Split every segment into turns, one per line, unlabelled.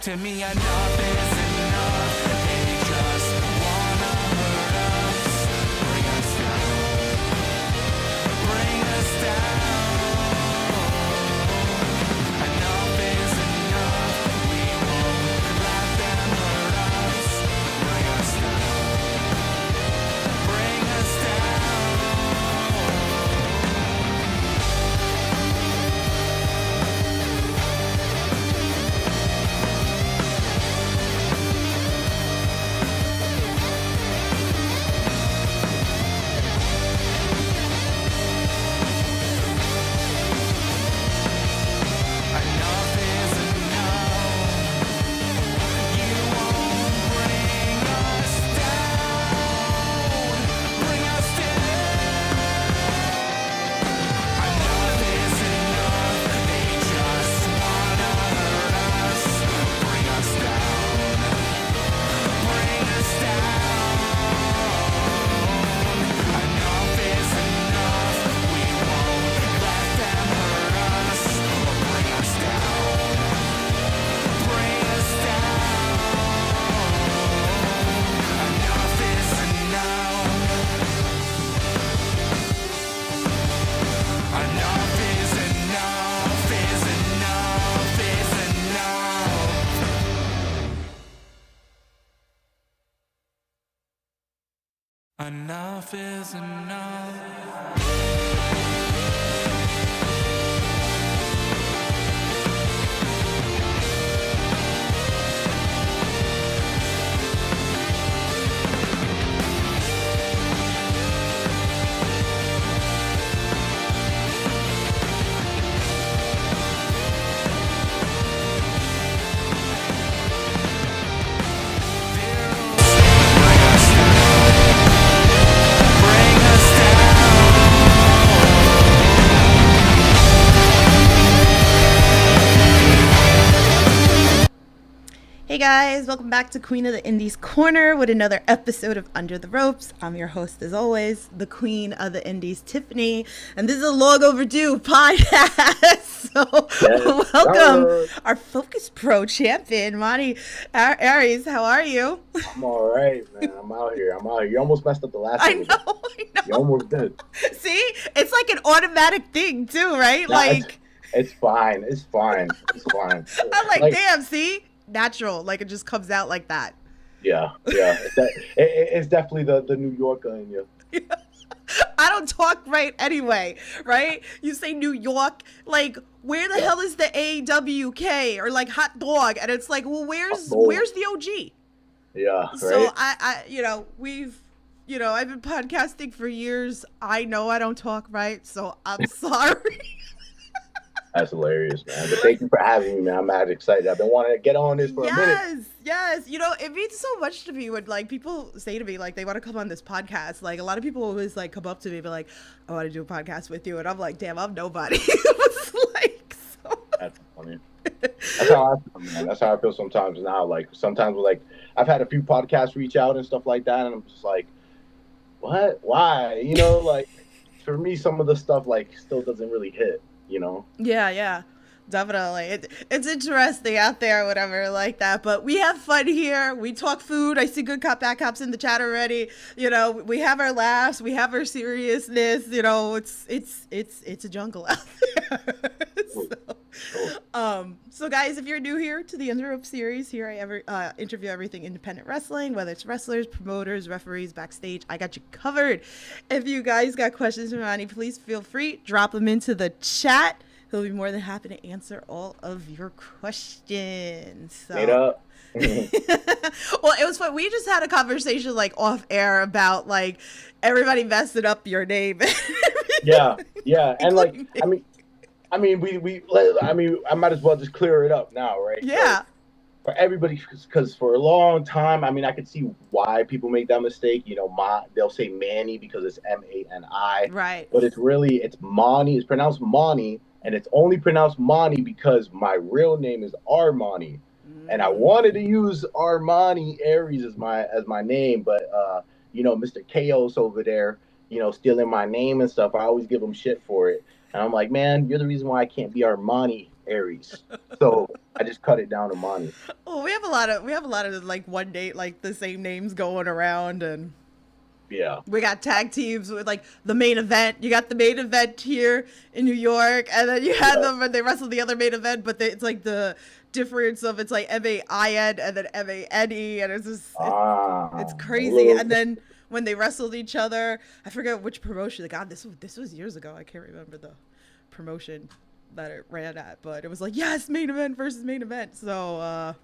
To me, enough is enough. They just wanna hurt us, bring us down, bring us down. Enough is enough. We won't let them hurt us, bring us down, bring us down. Enough is enough. You won't bring us down, bring us down. Enough is enough. They just wanna hurt us, bring us down, bring us down. Enough is enough. We won't let them hurt us, bring us down, bring us down. Enough is enough. Enough is enough, is enough, is enough. Enough is enough. Bring us down.
Hey guys, welcome back to Queen of the Indies Corner with another episode of Under the Ropes. I'm your host as always, the Queen of the Indies, Tiffany, and this is a long overdue podcast. So welcome our Focus Pro champion, Mani Ariez. How are you?
I'm all right, man. I'm out here. You almost messed up the last
I
one.
know.
You almost did.
See, it's like an automatic thing too, right?
Nah,
like
it's fine. It's fine.
I'm like, damn, see? Natural, like it just comes out like that.
Yeah. It's definitely the New Yorker in you.
I don't talk right anyway, right? You say New York, like where the hell is the AWK or like hot dog? And it's like, well, where's the OG?
Yeah. Right?
So I I've been podcasting for years. I know I don't talk right, so I'm sorry.
That's hilarious, man. But thank you for having me, man. I'm mad excited. I've been wanting to get on this for a minute.
Yes. You know, it means so much to me when like people say to me like they want to come on this podcast. Like a lot of people always like come up to me and be like, I want to do a podcast with you, and I'm like, damn, I'm nobody. It's like so.
That's funny. That's how I feel, man. That's how I feel sometimes now. Like sometimes like I've had a few podcasts reach out and stuff like that, and I'm just like, what? Why? You know, like for me, some of the stuff like still doesn't really hit. You know?
Yeah, definitely. It's interesting out there, whatever, like that. But we have fun here. We talk food. I see good cop, bad cops in the chat already. You know, we have our laughs. We have our seriousness. You know, it's a jungle out there. So guys, if you're new here to the Under the Ropes series, here I interview everything independent wrestling, whether it's wrestlers, promoters, referees, backstage. I got you covered. If you guys got questions for Mani, please feel free, drop them into the chat. He'll be more than happy to answer all of your questions.
Straight up.
Well, it was fun. We just had a conversation like off air about like everybody messing up your name.
Yeah, and like I mean, I might as well just clear it up now, right?
Yeah.
So for everybody, because for a long time, I mean, I could see why people make that mistake. You know, they'll say Manny because it's Mani.
Right.
But it's Mani. It's pronounced Mani, and it's only pronounced Mani because my real name is Armani. And I wanted to use Mani Ariez as my name, but you know, Mr. Chaos over there, you know, stealing my name and stuff. I always give him shit for it. And I'm like, man, you're the reason why I can't be Armani Aries. So I just cut it down to Mani.
Oh, we have a lot of like one date, like the same names going around, and
Yeah.
we got tag teams with like the main event. You got the main event here in New York, and then you had them when they wrestled the other main event, but it's like the difference of it's like MAIN and then MANE, and it's just it's
A
crazy.
little-
And then when they wrestled each other, I forget which promotion. God, this was years ago. I can't remember the promotion that it ran at, but it was like, yes, main event versus main event. So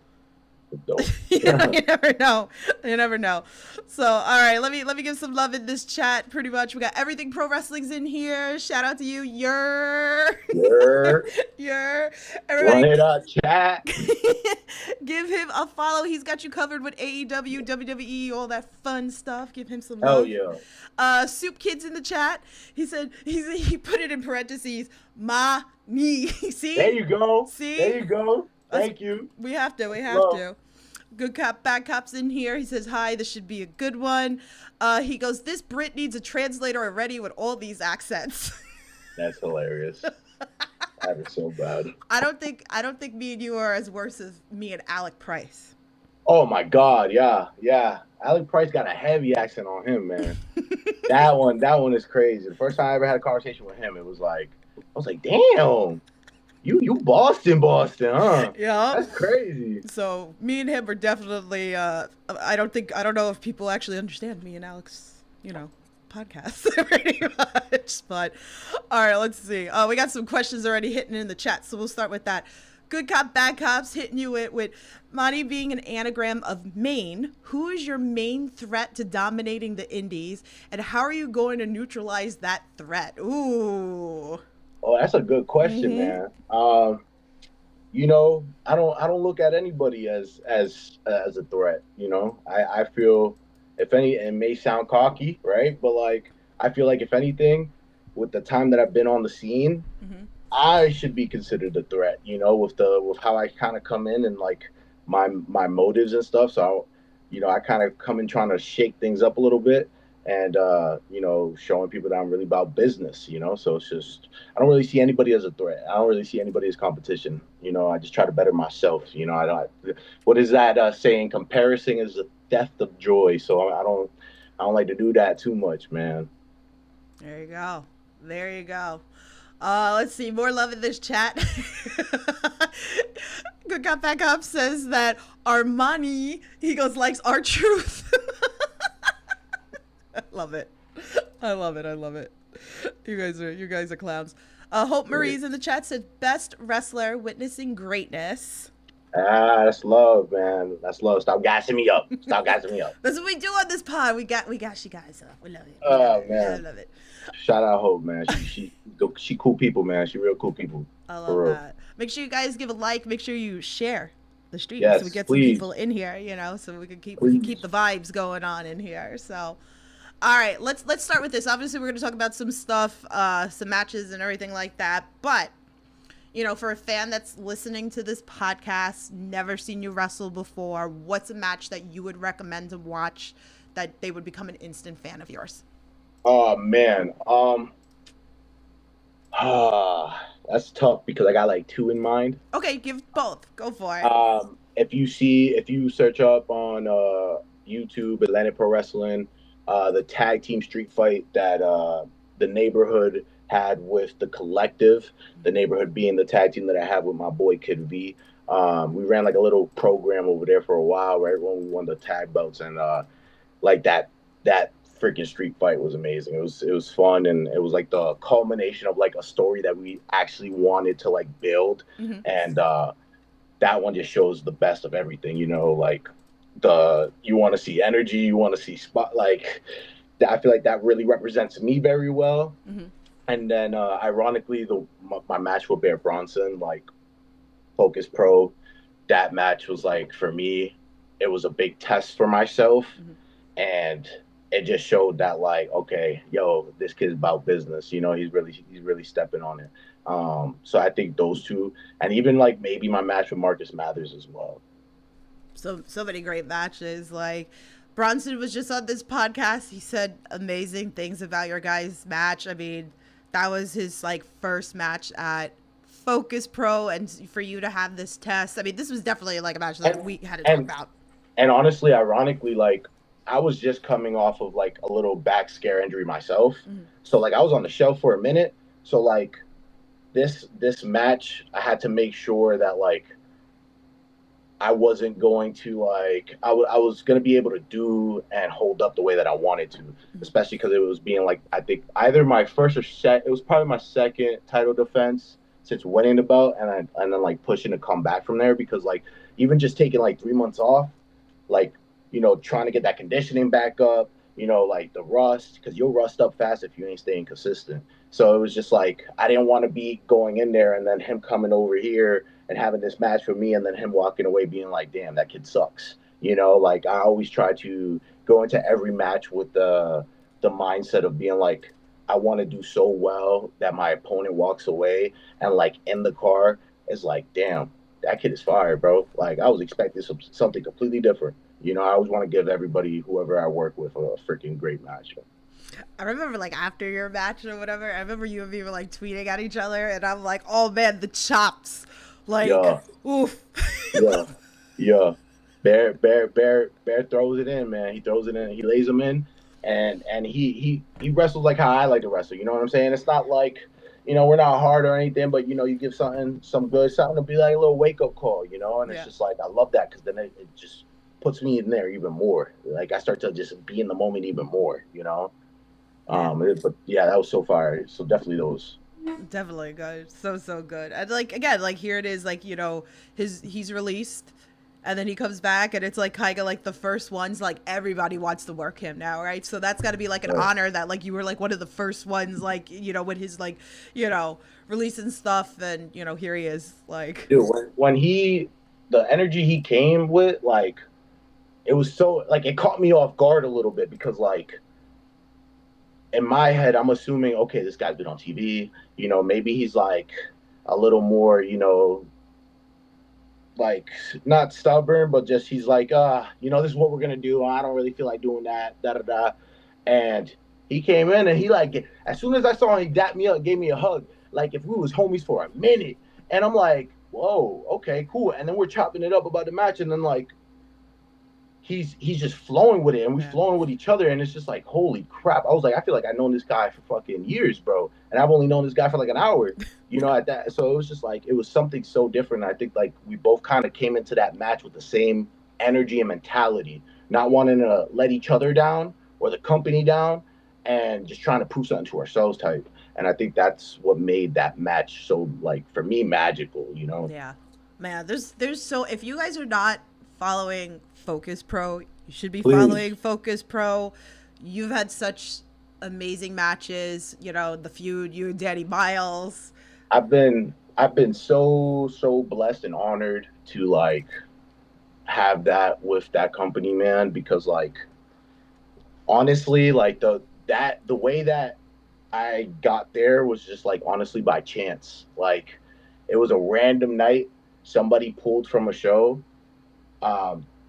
dope.
you never know. You never know. So, all right, let me give some love in this chat. Pretty much, we got everything pro wrestling's in here. Shout out to you,
Sure.
you're
Run
everybody.
it up, chat.
Give him a follow. He's got you covered with AEW, WWE, all that fun stuff. Give him some
Hell
love.
yeah.
Soup Kids in the chat. He said he put it in parentheses. Mani. See?
There you go.
See?
There you go. Thank you.
We have to.
Love.
Good cop, bad cop's in here. He says, hi, this should be a good one. He goes, this Brit needs a translator already with all these accents.
That's hilarious. That is so bad.
I don't think me and you are as worse as me and Alec Price.
Oh my God, yeah. Alec Price got a heavy accent on him, man. that one is crazy. The first time I ever had a conversation with him, it was like, I was like, damn, you Boston, huh?
Yeah.
That's crazy.
So me and him are definitely. I don't know if people actually understand me and Alex, podcast pretty much. But all right, let's see. We got some questions already hitting in the chat, so we'll start with that. Good cop, bad cops hitting you with Mani being an anagram of Maine. Who is your main threat to dominating the indies, and how are you going to neutralize that threat? Ooh.
Oh, that's a good question, man. I don't look at anybody as a threat. I feel, if any, it may sound cocky, right? But like, I feel like if anything, with the time that I've been on the scene, I should be considered a threat. With how I kind of come in and like my motives and stuff. So, I kind of come in trying to shake things up a little bit. And, showing people that I'm really about business, so it's just, I don't really see anybody as a threat. I don't really see anybody as competition. I just try to better myself. What is that saying? Comparison is the theft of joy. So I don't like to do that too much, man.
There you go. Let's see, more love in this chat. Good Cop Back Up says that Armani, he goes, likes our truth. I love it. You guys are clowns. Hope Marie's in the chat said best wrestler witnessing greatness.
That's love, man. That's love. Stop gassing me up. That's
what we do on this pod. We got you guys up. We love it.
Man.
I love it.
Shout out Hope, man. She cool people, man. She real cool people.
I love that. Make sure you guys give a like. Make sure you share the stream
yes,
so we get
please.
some people in here, so we can keep the vibes going on in here. So, all right, let's start with this. Obviously, we're going to talk about some stuff, some matches and everything like that. But, for a fan that's listening to this podcast, never seen you wrestle before, what's a match that you would recommend to watch that they would become an instant fan of yours?
Oh, man. That's tough because I got like two in mind.
Okay, give both. Go for it.
If you search up on YouTube, Atlantic Pro Wrestling, the tag team street fight that the neighborhood had with the collective, the neighborhood being the tag team that I have with my boy Kid V. We ran like a little program over there for a while, right when we won the tag belts, and like that freaking street fight was amazing. It was fun, and it was like the culmination of like a story that we actually wanted to like build, and that one just shows the best of everything. Like you want to see energy, you want to see spot, like I feel like that really represents me very well. And then ironically, my match with Bear Bronson, like Focus Pro, that match was like, for me, it was a big test for myself, and it just showed that like, okay, this kid's about business. He's really stepping on it. So I think those two, and even like maybe my match with Marcus Mathers as well.
So many great matches. Like Bronson was just on this podcast. He said amazing things about your guys' match. I mean, that was his like first match at Focus Pro and for you to have this test. I mean, this was definitely like a match that we had to talk
and
about.
and honestly, ironically, like I was just coming off of like a little back scare injury myself.
Mhm.
So like I was on the shelf for a minute. So like this match, I had to make sure that like I wasn't going to like I was going to be able to do and hold up the way that I wanted to, especially because it was being like I think either my first or it was probably my second title defense since winning the belt, and then like pushing to come back from there because like even just taking like 3 months off, like trying to get that conditioning back up, like the rust because you'll rust up fast if you ain't staying consistent. So it was just like I didn't want to be going in there and then him coming over here and having this match for me and then him walking away being like, damn, that kid sucks. Like I always try to go into every match with the mindset of being like, I want to do so well that my opponent walks away and like in the car is like, damn, that kid is fired, bro. Like I was expecting something completely different. I always want to give everybody, whoever I work with, a freaking great match.
I remember like after your match or whatever, I remember you and me were like tweeting at each other, and I'm like, oh man, the chops, like,
Yeah,
oof.
yeah, yeah. Bear throws it in, man. He throws it in. He lays them in, and he wrestles like how I like to wrestle. You know what I'm saying? It's not like we're not hard or anything, but you give some good something to be like a little wake up call. And it's
Yeah.
just like I love that because then it just puts me in there even more. Like I start to just be in the moment even more. But yeah, that was so fire. So definitely those.
Definitely good. So good. And like again, like here it is, like, he's released and then he comes back and it's like kind of like the first ones, like everybody wants to work him now, right? So that's got to be like an
Right.
honor that like you were like one of the first ones, like, with his like, releasing stuff, and here he is, like.
Dude, when the energy he came with, like it was so like it caught me off guard a little bit because like in my head I'm assuming okay this guy's been on TV, maybe he's like a little more, like not stubborn but just he's like this is what we're gonna do. I don't really feel like doing that, da da da. And he came in and he like as soon as I saw him he dapped me up, gave me a hug like if we was homies for a minute, and I'm like whoa, okay, cool. And then we're chopping it up about the match, and then like he's just flowing with it and we
Yeah.
flowing with each other, and it's just like holy crap. I was like I feel like I've known this guy for fucking years, bro, and I've only known this guy for like an hour, at that. So it was just like it was something so different. I think like we both kind of came into that match with the same energy and mentality, not wanting to let each other down or the company down, and just trying to prove something to ourselves type. And I think that's what made that match so like for me magical.
Yeah, man. There's so if you guys are not following Focus Pro, you should be
Please.
following Focus Pro. You've had such amazing matches. The feud, you and Danny Miles.
I've been so blessed and honored to like have that with that company, man, because like honestly, like the way that I got there was just like honestly by chance. Like it was a random night. Somebody pulled from a show.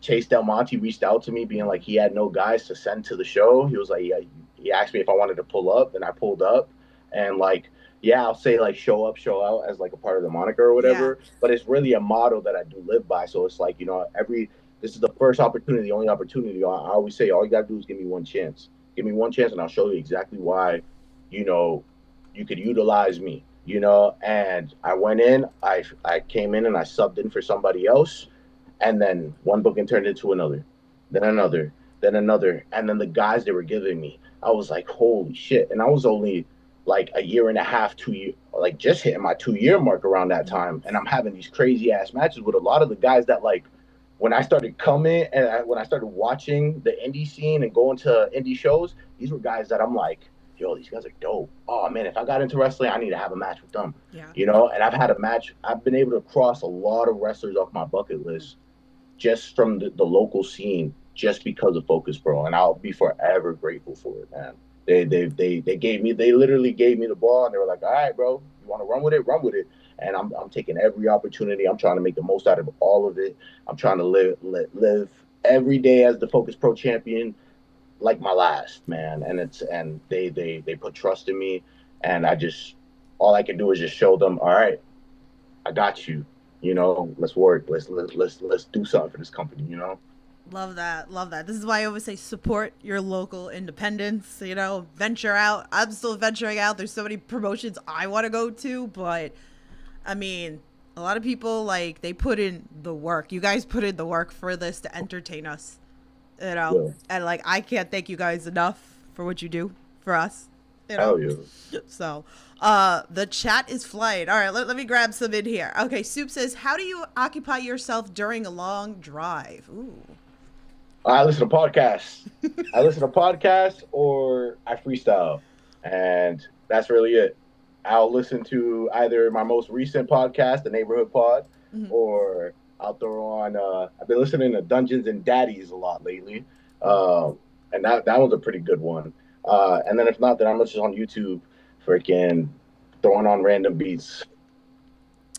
Chase Del Monte reached out to me being like he had no guys to send to the show. He was like, yeah, he asked me if I wanted to pull up, and I pulled up, and like, yeah, I'll say like show up, show out as like a part of the moniker or whatever. Yeah. But it's really a motto that I do live by. So it's like, this is the first opportunity, the only opportunity. I always say, all you gotta do is give me one chance. Give me one chance, and I'll show you exactly why, you could utilize me. And I went in, I came in and I subbed in for somebody else. And then one booking turned into another, then another, then another. And then the guys they were giving me, I was like, holy shit. And I was only like a year and a half, 2 years, like just hitting my 2 year mark around that time. And I'm having these crazy ass matches with a lot of the guys that like, when I started coming and when I started watching the indie scene and going to indie shows, these were guys that I'm like, yo, these guys are dope. Oh man, if I got into wrestling, I need to have a match with them.
Yeah.
And I've had a match. I've been able to cross a lot of wrestlers off my bucket list just from the local scene, just because of Focus Pro, and I'll be forever grateful for it, man. They literally gave me the ball, and they were like, all right, bro, you want to run with it, and I'm taking every opportunity. I'm trying to make the most out of all of it. I'm trying to live every day as the Focus Pro champion like my last, man. And they put trust in me, and all I can do is just show them, all right, I got you. You know, let's work. Let's do something for this company. You know.
Love that. Love that. This is why I always say support your local independents, venture out. I'm still venturing out. There's so many promotions I want to go to, but I mean, a lot of people like they put in the work. You guys put in the work for this to entertain us,
Yeah.
And like I can't thank you guys enough for what you do for us, you know.
Hell yeah.
So, the chat is flying. All right, let me grab some in here. Okay, Soup says, "How do you occupy yourself during a long drive?" Ooh.
I listen to podcasts. I listen to podcasts or I freestyle, and that's really it. I'll listen to either my most recent podcast, the Neighborhood Pod,
Mhm.
or I'll throw on. I've been listening to Dungeons and Daddies a lot lately, and that one's a pretty good one. And then if not, then I'm just on YouTube, freaking throwing on random beats.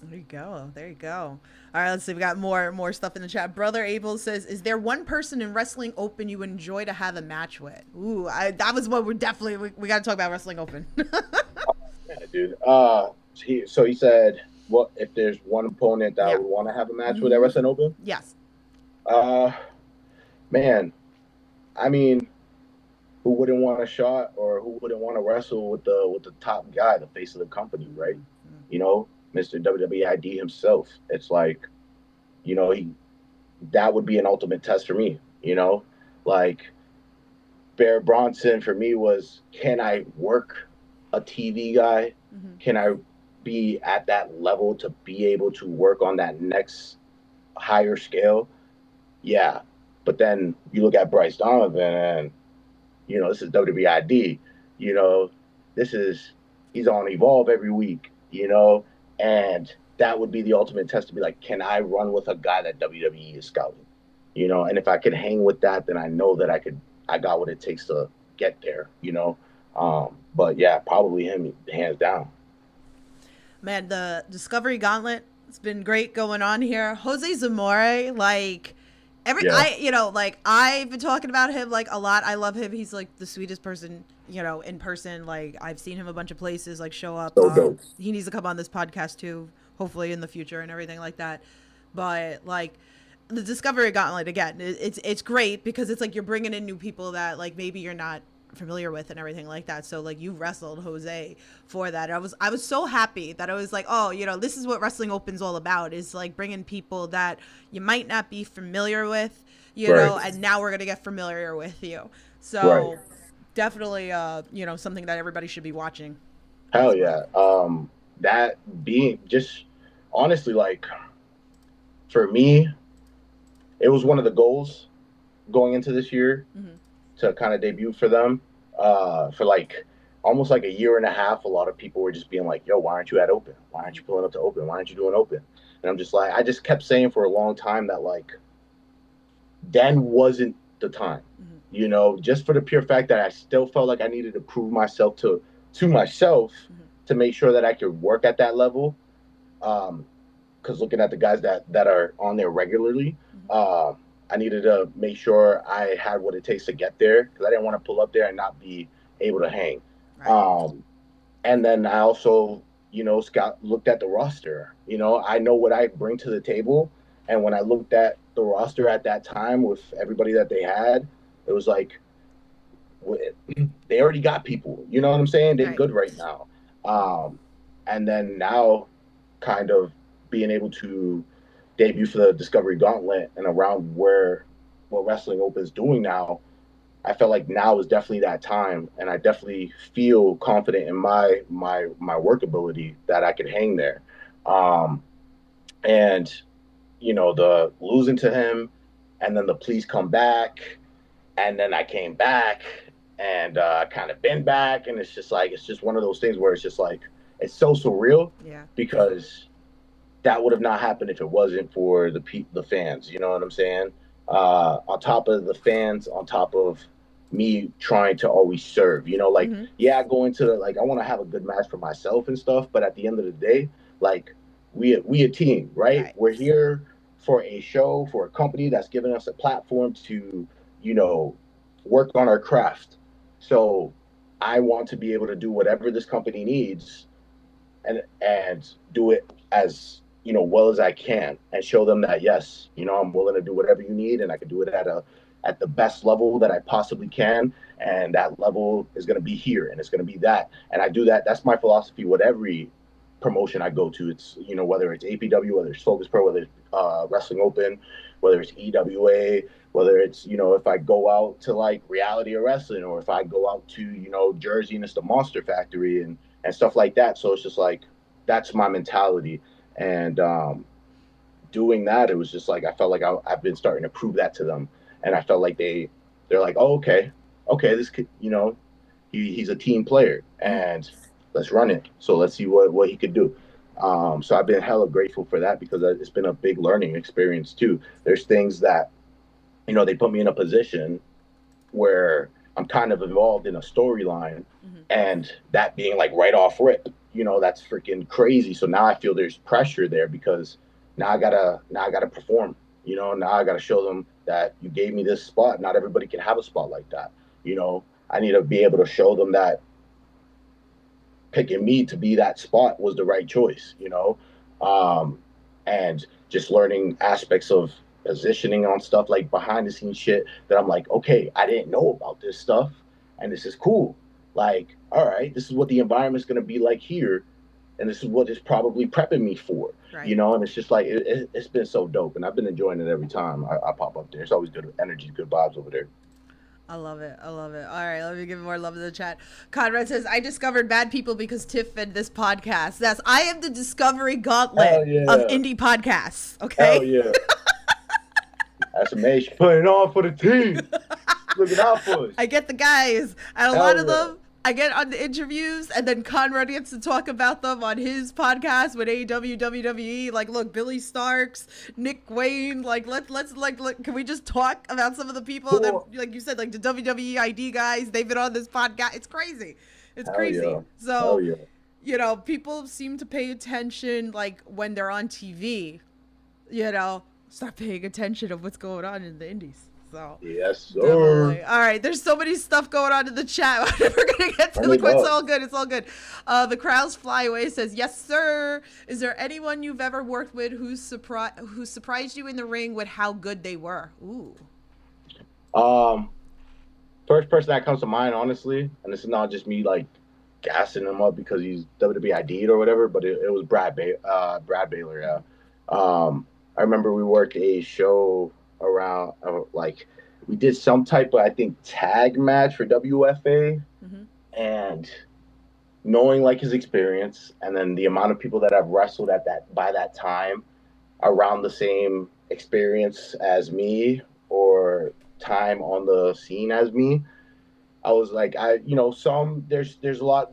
There you go. There you go. All right, let's see. We got more stuff in the chat. Brother Abel says, "Is there one person in Wrestling Open you enjoy to have a match with?" Ooh, that was what we got to talk about Wrestling Open.
Yeah, dude. He said, "What if there's one opponent that I
Yeah.
would want to have a match with at Wrestling Open?"
Yes.
Uh, Man, I mean, who wouldn't want a shot, or who wouldn't want to wrestle with the top guy, the face of the company, right? You know, Mr. WWID himself. It's like, you know, he that would be an ultimate test for me. You know, like Bear Bronson for me was, can I work a TV guy?
Mm-hmm.
Can I be at that level to be able to work on that next higher scale? Yeah. But then you look at Bryce Donovan and, you know, this is WWID, you know, this is, he's on Evolve every week, you know, and that would be the ultimate test to be like, can I run with a guy that WWE is scouting? You know, and if I could hang with that, then I know that I got what it takes to get there, you know. But yeah, probably him, hands down.
Man, the Discovery Gauntlet, it's been great going on here. Jose Zamore, like
Yeah.
I've been talking about him like a lot. I love him. He's like the sweetest person, in person. Like I've seen him a bunch of places, like show up.
So dope.
He needs to come on this podcast too, hopefully in the future and everything like that. But like the Discovery Gauntlet again, it's great because it's like you're bringing in new people that like maybe you're not familiar with and everything like that. So like you wrestled Jose for that. I was so happy that I was like, oh, this is what Wrestling Open's all about, is like bringing people that you might not be familiar with,
Right.
and now we're gonna get familiar with you.
Right.
So definitely something that everybody should be watching
Hell
as well.
yeah. That being just honestly, like for me, it was one of the goals going into this year
Mm-hmm.
to kind of debut for them. For like almost like a year and a half, a lot of people were just being like, "Yo, why aren't you at Open? Why aren't you pulling up to Open? Why aren't you doing Open?" And I'm just like, I just kept saying for a long time that like then wasn't the time,
Mm-hmm.
you know, just for the pure fact that I still felt like I needed to prove myself to myself
Mm-hmm.
to make sure that I could work at that level. Because looking at the guys that are on there regularly,
Mm-hmm.
I needed to make sure I had what it takes to get there because I didn't want to pull up there and not be able to hang.
Right.
And then I also, you know, looked at the roster. You know, I know what I bring to the table, and when I looked at the roster at that time with everybody that they had, it was like they already got people. You know what I'm saying? They're
Right.
good right now. And then now, kind of being able to debut for the Discovery Gauntlet and around where what Wrestling Open is doing now, I felt like now is definitely that time, and I definitely feel confident in my work ability that I could hang there. Um, and you know, the losing to him, and then the please come back, and then I came back, and kind of been back, and it's just one of those things where it's just like it's so surreal
Yeah.
because that would have not happened if it wasn't for the fans. You know what I'm saying? On top of the fans, on top of me trying to always serve. You know, like
Mm-hmm.
yeah, I go into like I want to have a good match for myself and stuff, but at the end of the day, like we a team, right?
Right.
We're here for a show for a company that's giving us a platform to you know work on our craft. So I want to be able to do whatever this company needs and do it as well as I can, and show them that yes, I'm willing to do whatever you need, and I can do it at the best level that I possibly can, and that level is going to be here, and it's going to be that, and I do that. That's my philosophy with every promotion I go to. It's whether it's APW, whether it's Focus Pro, whether it's Wrestling Open, whether it's EWA, whether it's if I go out to like Reality or Wrestling, or if I go out to Jersey and it's the Monster Factory and stuff like that. So it's just like that's my mentality, and doing that, it was just like I felt like I've been starting to prove that to them, and I felt like they're like, oh, okay, this kid, he's a team player, and let's run it. So let's see what he could do. So I've been hella grateful for that because it's been a big learning experience too. There's things that they put me in a position where I'm kind of involved in a storyline, and that being like right off rip, that's freaking crazy. So now I feel there's pressure there because now I gotta perform. Now I gotta show them that you gave me this spot. Not everybody can have a spot like that. I need to be able to show them that picking me to be that spot was the right choice. And just learning aspects of positioning on stuff like behind the scenes shit that I'm like, okay, I didn't know about this stuff, and this is cool. Like, all right, this is what the environment's gonna be like here, and this is what it's probably prepping me for.
Right.
And it's just like it's been so dope, and I've been enjoying it every time I pop up there. It's always good energy, good vibes over there.
I love it. I love it. All right, let me give more love in the chat. Conrad says, I discovered bad people because Tiff and this podcast. That's I am the discovery gauntlet of indie podcasts. Okay.
Hell yeah. That's amazing. Putting it on for the team. Looking out for us.
I get the guys, and a lot of them I get on the interviews, and then Conrad gets to talk about them on his podcast with AEW, WWE. Like, look, Billy Starks, Nick Wayne. Like, let's can we just talk about some of the people that, like you said, like the WWE ID guys? They've been on this podcast. It's crazy. It's crazy.
Yeah.
So, people seem to pay attention, like when they're on TV. Start paying attention of what's going on in the indies. So
yes, sir.
Definitely. All right, there's so many stuff going on in the chat. We're gonna get to the it's all good. It's all good. The Crowds Fly Away says, "Yes, sir. Is there anyone you've ever worked with who surprised you in the ring with how good they were?" Ooh.
First person that comes to mind, honestly, and this is not just me like gassing him up because he's WWE ID'd or whatever, but it was Brad Baylor. Yeah. I remember we worked a show around like we did some type of I think tag match for WFA, and knowing like his experience and then the amount of people that I've wrestled by that time around the same experience as me or time on the scene as me, I was like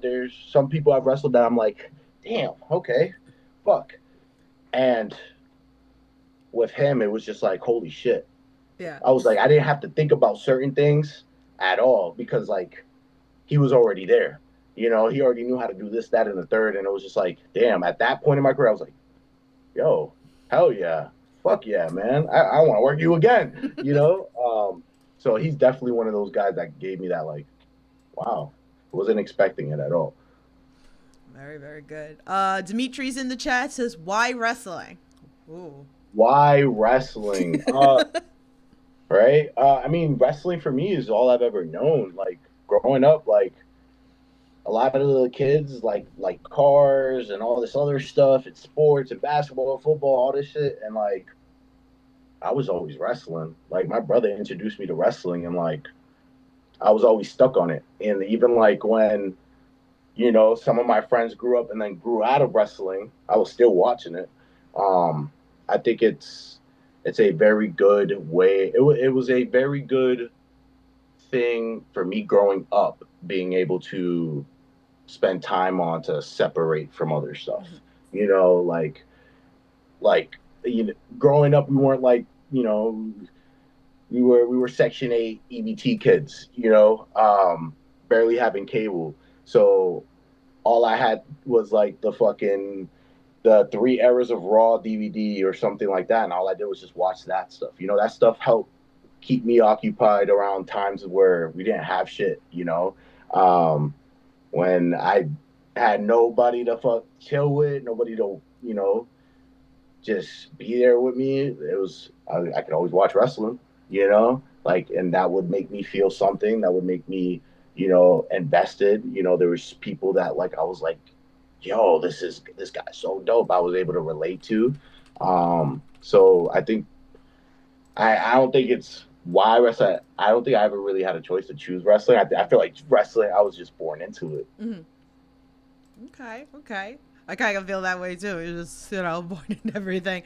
there's some people I've wrestled that I'm like, damn, okay, fuck. And with him, it was just like, holy shit.
Yeah.
I was like, I didn't have to think about certain things at all because like he was already there. He already knew how to do this, that, and the third. And it was just like, damn, at that point in my career, I was like, yo, hell yeah. Fuck yeah, man. I want to work you again, So he's definitely one of those guys that gave me that like, wow, wasn't expecting it at all.
Very, very good. Dimitri's in the chat says, why wrestling? Ooh.
Why wrestling? Right? I mean, wrestling for me is all I've ever known. Like growing up, like a lot of the kids like cars and all this other stuff and sports and basketball, football, all this shit. And like, I was always wrestling. Like my brother introduced me to wrestling and like, I was always stuck on it. And even like when, some of my friends grew up and then grew out of wrestling, I was still watching it. I think it's a very good way. It was a very good thing for me growing up, being able to spend time on to separate from other stuff. Growing up, we weren't like, we were Section 8 EBT kids, barely having cable. So all I had was like the 3 eras of Raw DVD or something like that. And all I did was just watch that stuff. That stuff helped keep me occupied around times where we didn't have shit, when I had nobody to chill with, nobody to, just be there with me. It was I could always watch wrestling, you know, like, and that would make me feel something. That would make me, invested. There was people that like I was like, yo, this guy's so dope. I was able to relate to. So I think I don't think it's why wrestling. I don't think I ever really had a choice to choose wrestling. I feel like wrestling. I was just born into it.
Mm-hmm. Okay. I kind of feel that way too. You're just, born in everything.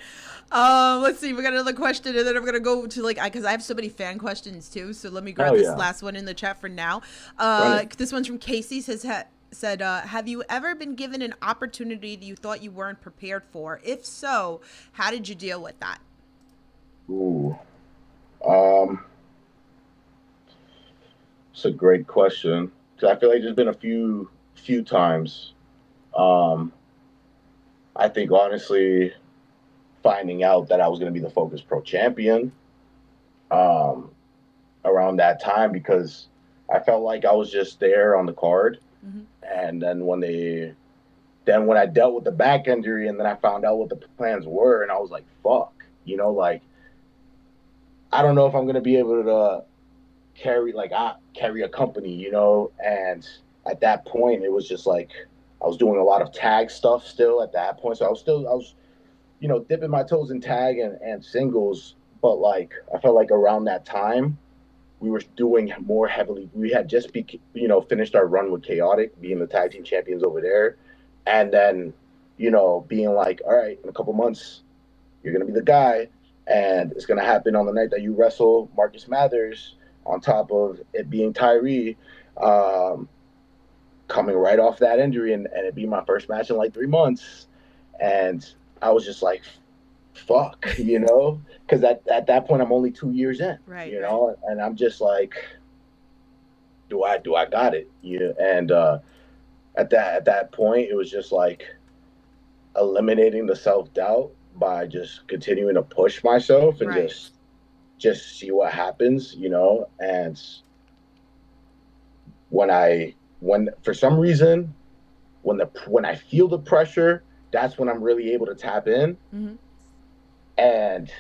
Let's see. We got another question, and then I'm gonna go to because I have so many fan questions too. So let me grab
Oh
this
yeah,
last one in the chat for now.
run it.
This one's from Casey. Said, have you ever been given an opportunity that you thought you weren't prepared for? If so, how did you deal with that?
Ooh, um, it's a great question because I feel like there's been a few times. Um, I think honestly, finding out that I was going to be the Focus Pro champion um, around that time because I felt like I was just there on the card,
Mm-hmm.
and then when I dealt with the back injury, and then I found out what the plans were, and I was like, fuck, like I don't know if I'm going to be able to carry a company, and at that point it was just like I was doing a lot of tag stuff still at that point. So I was dipping my toes in tag and singles, but like I felt like around that time we were doing more heavily. We had just finished our run with Chaotic, being the tag team champions over there, and then being like, all right, in a couple months you're gonna be the guy, and it's gonna happen on the night that you wrestle Marcus Mathers. On top of it being Tyree, um, coming right off that injury, and it being my first match in like 3 months, and I was just like, fuck, because at that point I'm only 2 years in,
Right.
and I'm just like, do I got it? Yeah, and at that point it was just like eliminating the self doubt by just continuing to push myself and
Right.
just see what happens, and when for some reason when I feel the pressure, that's when I'm really able to tap in.
Mm-hmm.
And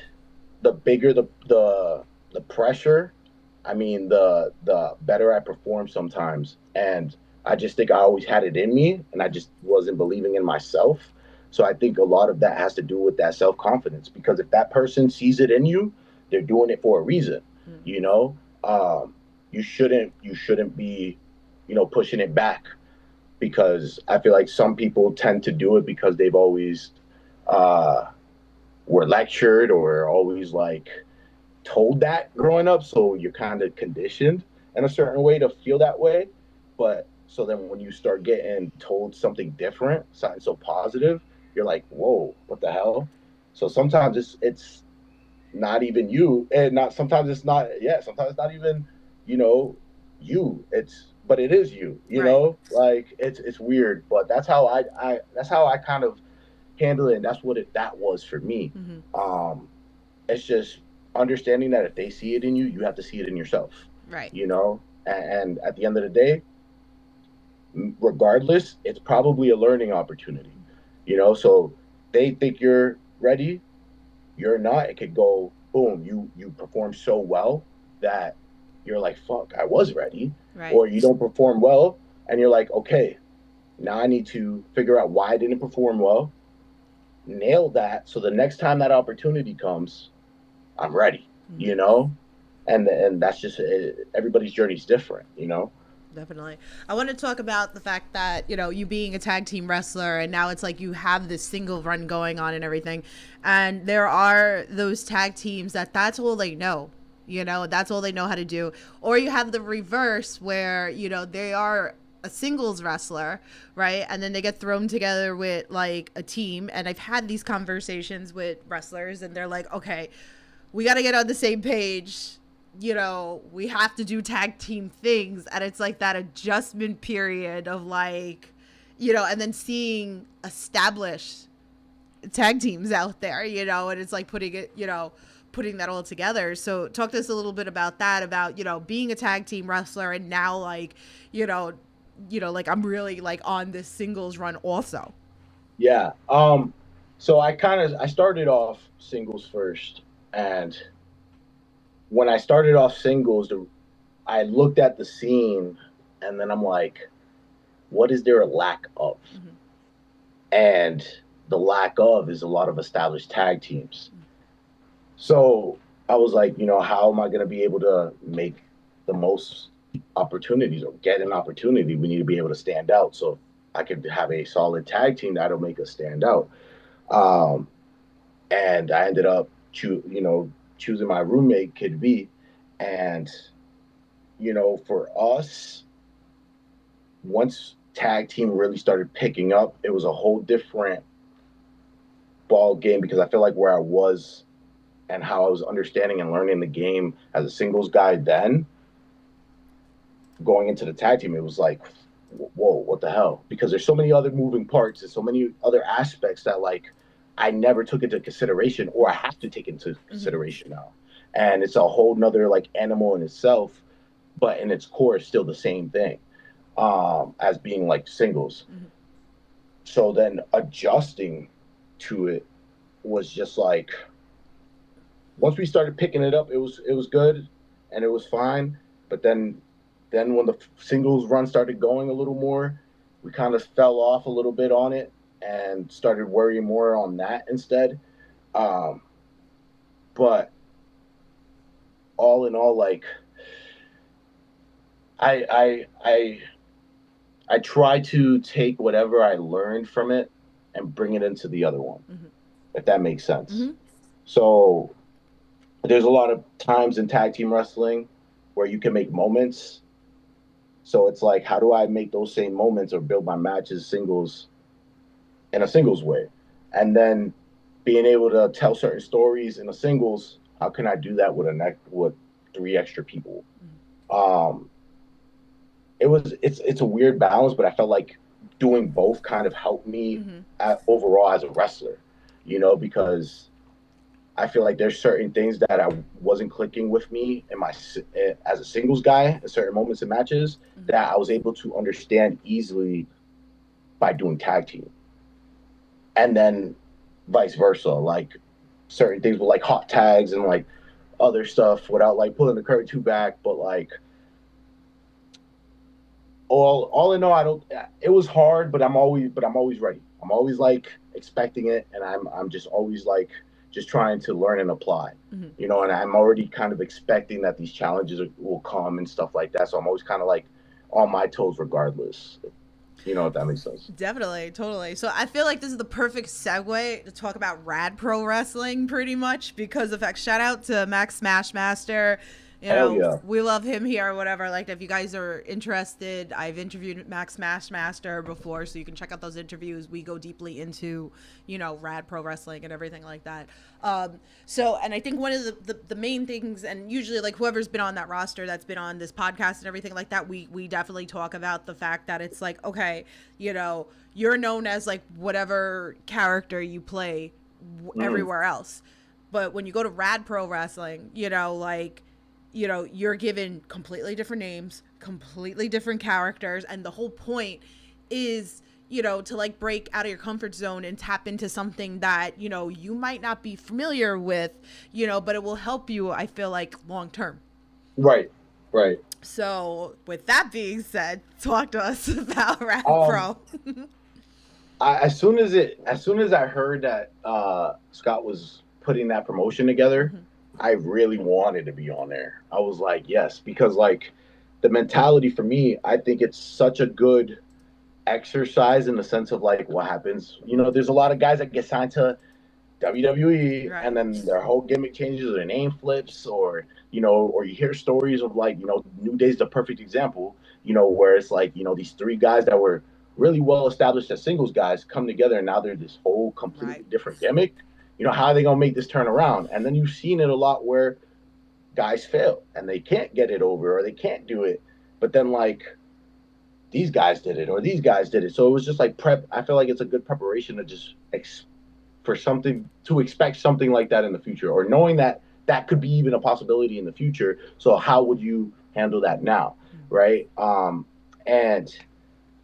the bigger the pressure, I mean the better I perform sometimes. And I just think I always had it in me, and I just wasn't believing in myself. So I think a lot of that has to do with that self-confidence, because if that person sees it in you, they're doing it for a reason.
Mm-hmm.
You know, you shouldn't be, pushing it back, because I feel like some people tend to do it because they've always uh, were lectured or always like told that growing up. So you're kind of conditioned in a certain way to feel that way. But so then when you start getting told something different, something so positive, you're like, whoa, what the hell? So sometimes it's not even you, and not sometimes it's not, yeah, sometimes it's not even, you know but it is you,
Right.
like it's weird, but that's how I kind of handle it, and that's what that was for me.
Mm-hmm.
um it's just understanding that if they see it in you, you have to see it in yourself,
Right.
and at the end of the day, regardless, it's probably a learning opportunity, so they think you're ready, you're not. It could go boom, you perform so well that you're like, fuck, I was ready.
Right.
Or you don't perform well, and you're like, okay, now I need to figure out why I didn't perform well, nail that, so the next time that opportunity comes, I'm ready.
Mm-hmm.
you know and that's just everybody's journey is different.
Definitely. I want to talk about the fact that, you being a tag team wrestler, and now it's like you have this single run going on and everything. And there are those tag teams that's all they know. That's all they know how to do. Or you have the reverse where, they are a singles wrestler, right? And then they get thrown together with like a team. And I've had these conversations with wrestlers, and they're like, okay, we got to get on the same page. We have to do tag team things. And it's like that adjustment period of like, and then seeing established tag teams out there, and it's like putting that all together. So talk to us a little bit about that, about, being a tag team wrestler, and now like, like I'm really like on this singles run also.
Yeah. So I started off singles first, and when I started off singles, I looked at the scene, and then I'm like, what is there a lack of?
Mm-hmm.
And the lack of is a lot of established tag teams. So I was like, how am I going to be able to make the most opportunities or get an opportunity? We need to be able to stand out. So I could have a solid tag team that'll make us stand out. Um, and I ended up, choosing my roommate, Kid V. And, for us, once tag team really started picking up, it was a whole different ball game because I feel like where I was and how I was understanding and learning the game as a singles guy then, going into the tag team, it was like, whoa, what the hell? Because there's so many other moving parts and so many other aspects that like I never took into consideration or I have to take into consideration now. And it's a whole nother like animal in itself, but in its core, it's still the same thing as being like singles. So then adjusting to it was just like, once we started picking it up, it was good and it was fine. But then when the singles run started going a little more, we kind of fell off a little bit on it and started worrying more on that instead. But all in all, like I try to take whatever I learned from it and bring it into the other one, if that makes sense. So there's a lot of times in tag team wrestling where you can make moments. So it's like, how do I make those same moments or build my matches singles in a singles way? And then being able to tell certain stories in a singles, how can I do that with 3 extra people? It's a weird balance, but I felt like doing both kind of helped me overall as a wrestler, because I feel like there's certain things that I wasn't clicking with me as a singles guy at certain moments in matches that I was able to understand easily by doing tag team. And then vice versa, like certain things with like hot tags and like other stuff without like pulling the curtain too back, but like all in all, it was hard, but I'm always ready. I'm always like expecting it, and I'm just always like just trying to learn and apply, and I'm already kind of expecting that these challenges will come and stuff like that. So I'm always kind of like on my toes regardless, if that makes sense.
Definitely, totally. So I feel like this is the perfect segue to talk about Rad Pro Wrestling, pretty much, because of that. Shout out to Max Smashmaster.
Yeah.
We love him here or whatever. Like, if you guys are interested, I've interviewed Max Smashmaster before, so you can check out those interviews. We go deeply into, Rad Pro Wrestling and everything like that. And I think one of the main things, and usually like whoever's been on that roster that's been on this podcast and everything like that, we definitely talk about the fact that it's like, okay, you're known as like whatever character you play everywhere else. But when you go to Rad Pro Wrestling, you're given completely different names, completely different characters. And the whole point is, to like break out of your comfort zone and tap into something that, you might not be familiar with, but it will help you, I feel like, long term.
Right.
So with that being said, talk to us about Rad Pro.
As soon as I heard that Scott was putting that promotion together, I really wanted to be on there. I was like, yes, because like the mentality for me, I think it's such a good exercise in the sense of like what happens. There's a lot of guys that get signed to WWE and then their whole gimmick changes, or their name flips, or or you hear stories of like, New Day's the perfect example, where it's like, these 3 guys that were really well established as singles guys come together and now they're this whole completely different gimmick. How are they going to make this turn around? And then you've seen it a lot where guys fail and they can't get it over or they can't do it. But then like these guys did it or these guys did it. So it was just like prep. I feel like it's a good preparation to just expect something like that in the future, or knowing that that could be even a possibility in the future. So how would you handle that now? Right. And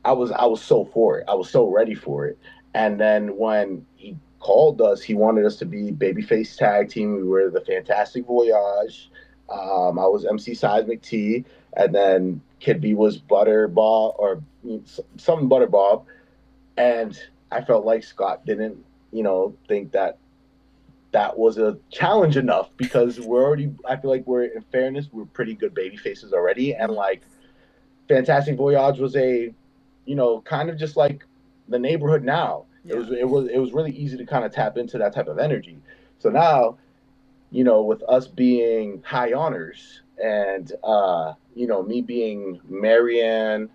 I was so for it. I was so ready for it. And then when he called us. He wanted us to be babyface tag team. We were the Fantastic Voyage. I was MC Seismic T, and then Kid B was Butterbob or something Butterbob. And I felt like Scott didn't, think that that was a challenge enough because we're already. I feel like we're in fairness, we're pretty good baby faces already, and like Fantastic Voyage was a, kind of just like the neighborhood now.
Yeah.
It was really easy to kind of tap into that type of energy. So now, with us being high honors and me being Marianne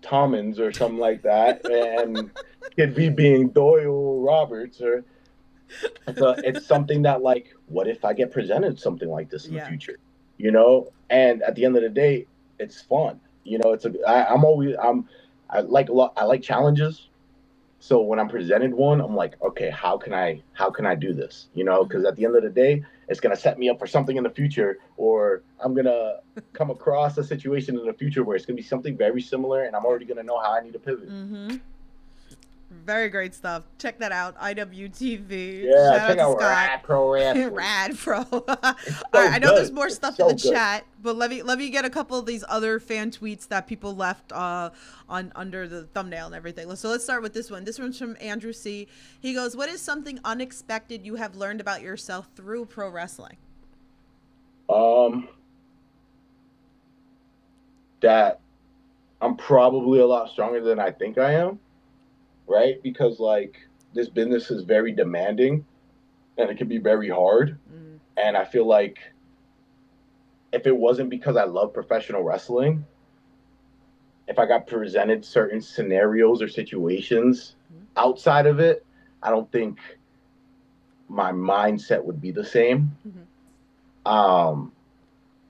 Tommins or something like that, and Kid B being Doyle Roberts or it's something that like, what if I get presented something like this in the
Yeah.
future? And at the end of the day, it's fun. I like a lot. I like challenges. So when I'm presented one, I'm like, okay, how can I do this? Because at the end of the day, it's gonna set me up for something in the future, or I'm gonna come across a situation in the future where it's gonna be something very similar, and I'm already gonna know how I need to pivot.
Very great stuff. Check that out. IWTV.
Yeah,
Shout
check
out to
out
Scott.
Rad Pro Wrestling.
Rad Pro. All
So
right, I know there's
good.
more
It's
stuff
so
in the
good.
chat, but let me get a couple of these other fan tweets that people left on under the thumbnail and everything. So let's start with this one. This one's from Andrew C. He goes, "What is something unexpected you have learned about yourself through pro wrestling?"
That I'm probably a lot stronger than I think I am, right? Because like this business is very demanding and it can be very hard. And I feel like if it wasn't because I love professional wrestling, if I got presented certain scenarios or situations outside of it, I don't think my mindset would be the same.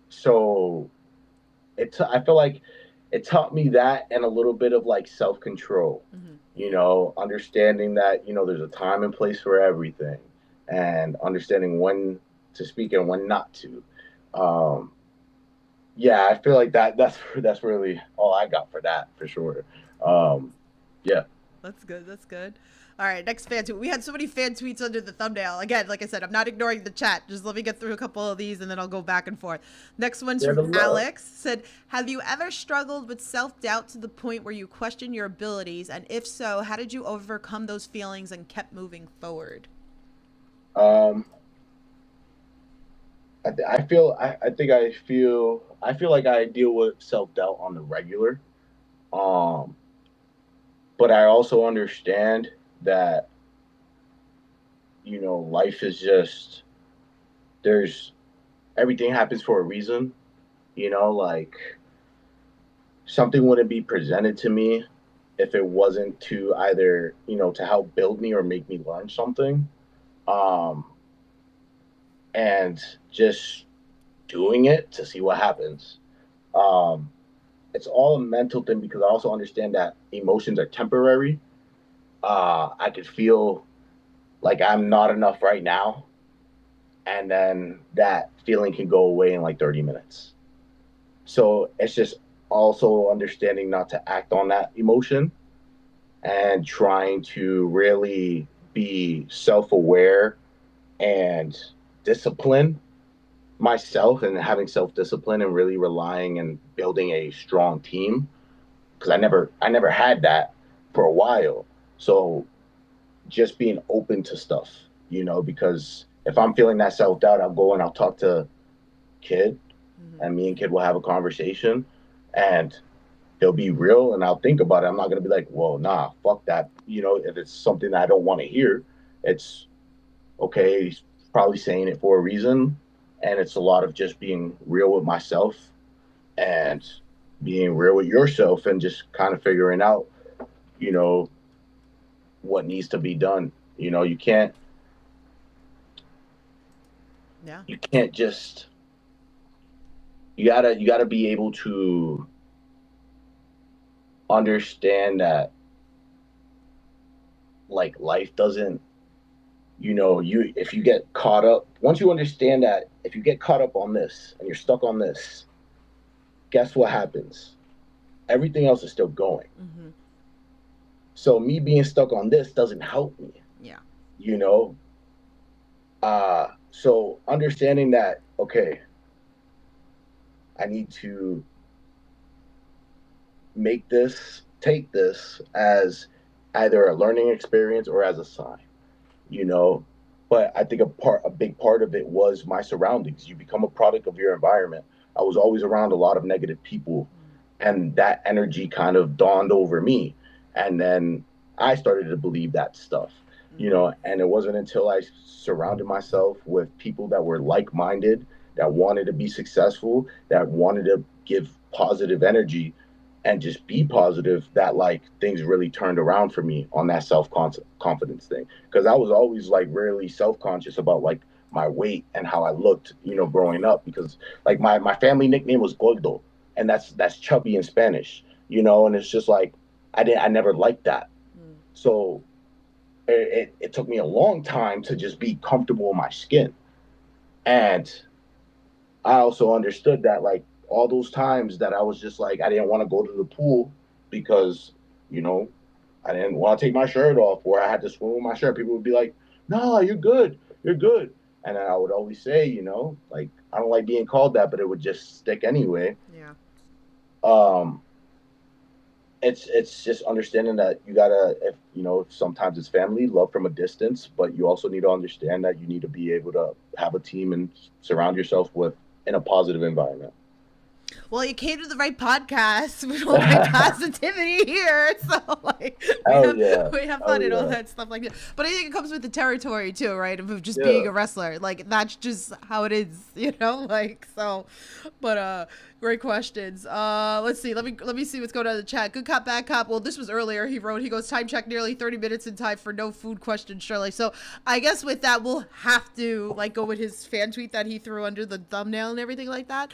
So I feel like it taught me that and a little bit of like self-control, understanding that, there's a time and place for everything and understanding when to speak and when not to. Yeah, I feel like that's really all I got for that for sure. Yeah.
That's good. That's good. All right, next fan tweet. We had so many fan tweets under the thumbnail. Again, like I said, I'm not ignoring the chat. Just let me get through a couple of these and then I'll go back and forth. Next one's from Alex. Said, "Have you ever struggled with self-doubt to the point where you question your abilities? And if so, how did you overcome those feelings and kept moving forward?"
I feel like I deal with self-doubt on the regular. But I also understand that, life is just, everything happens for a reason, like something wouldn't be presented to me if it wasn't to either, to help build me or make me learn something. And just doing it to see what happens. It's all a mental thing because I also understand that emotions are temporary. I could feel like I'm not enough right now, and then that feeling can go away in like 30 minutes. So it's just also understanding not to act on that emotion and trying to really be self-aware and discipline myself and having self-discipline and really relying and building a strong team because I never had that for a while. So just being open to stuff, because if I'm feeling that self-doubt, I'll go and I'll talk to Kid and me and Kid will have a conversation and he'll be real and I'll think about it. I'm not going to be like, well, nah, fuck that. If it's something that I don't want to hear, it's okay. He's probably saying it for a reason. And it's a lot of just being real with myself and being real with yourself and just kind of figuring out, what needs to be done. You can't just, you gotta be able to understand that like life doesn't, if you get caught up, once you understand that if you get caught up on this and you're stuck on this, guess what happens? Everything else is still going. So me being stuck on this doesn't help me,
Yeah.
you know? So understanding that, okay, I need to take this as either a learning experience or as a sign, you know. But I think a big part of it was my surroundings. You become a product of your environment. I was always around a lot of negative people, and that energy kind of dawned over me. And then I started to believe that stuff, you
Mm-hmm.
know. And it wasn't until I surrounded myself with people that were like-minded, that wanted to be successful, that wanted to give positive energy and just be positive, that like things really turned around for me on that self-confidence thing. Because I was always like really self-conscious about like my weight and how I looked, you know, growing up. Because like my family nickname was Gordo, and that's chubby in Spanish, you know. And it's just like I never liked that.
Mm.
So it took me a long time to just be comfortable in my skin. And I also understood that like all those times that I was just like I didn't want to go to the pool because, you know, I didn't want to take my shirt off, or I had to swim with my shirt. People would be like, "No, you're good, you're good," and then I would always say, you know, like I don't like being called that, but it would just stick anyway.
Yeah.
Um, it's just understanding that you gotta, if you know, sometimes it's family, love from a distance, but you also need to understand that you need to be able to have a team and surround yourself with in a positive environment.
Well, you came to the right podcast with all my positivity here. So like
Hell yeah.
we have
Hell
fun and all
yeah.
that stuff like that. But I think it comes with the territory too, right? Of just being
Yeah.
a wrestler. Like that's just how it is, you know? Like so but great questions. Let's see. Let me see what's going on in the chat. Good cop, bad cop. Well, this was earlier. He wrote, he goes, time check nearly 30 minutes in time for no food question, Shirley. So I guess with that we'll have to like go with his fan tweet that he threw under the thumbnail and everything like that.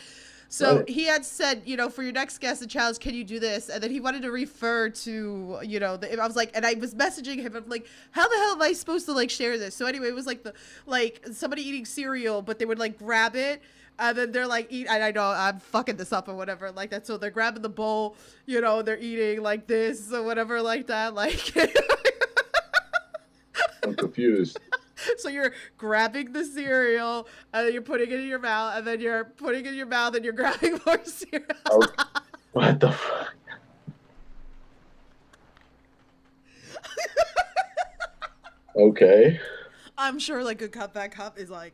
So
Right.
he had said, you know, for your next guest, the challenge, can you do this? And then he wanted to refer to, you know, I was like, and I was messaging him. I'm like, how the hell am I supposed to like share this? So anyway, it was like like somebody eating cereal, but they would like grab it. And then they're like, and I know I'm fucking this up or whatever like that. So they're grabbing the bowl, you know, they're eating like this or whatever like that. Like,
I'm confused.
so you're grabbing the cereal and then you're putting it in your mouth and then you're putting it in your mouth and you're grabbing more cereal.
Okay. What the fuck? Okay.
I'm sure like Good Cop Bad Cop is like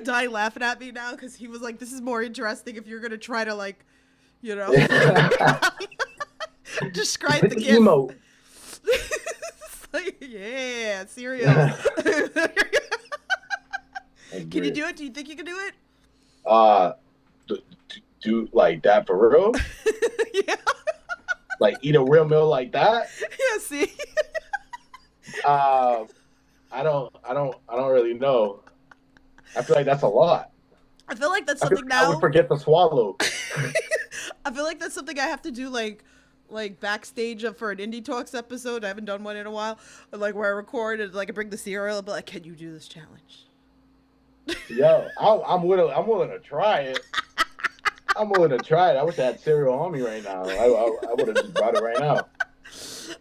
dying laughing at me now because he was like, this is more interesting if you're gonna try to like, you know, describe
Hit
the
the
gift.
emote.
Like, yeah, cereal. Can you
Agree.
do it? Do you think you can do it?
Uh, do like that for real?
Yeah.
Like eat a real meal like that?
Yeah, see?
Uh, I don't really know. I feel like that's a lot.
I feel like that's
I feel
something
like I would
now.
forget to swallow.
I feel like that's something I have to do like backstage for an Indie Talks episode. I haven't done one in a while. Like where I record and like I bring the cereal and be like, can you do this challenge?
Yo, I'm willing to try it. I'm willing to try it. I wish I had cereal on me right now. I would have just brought it right now.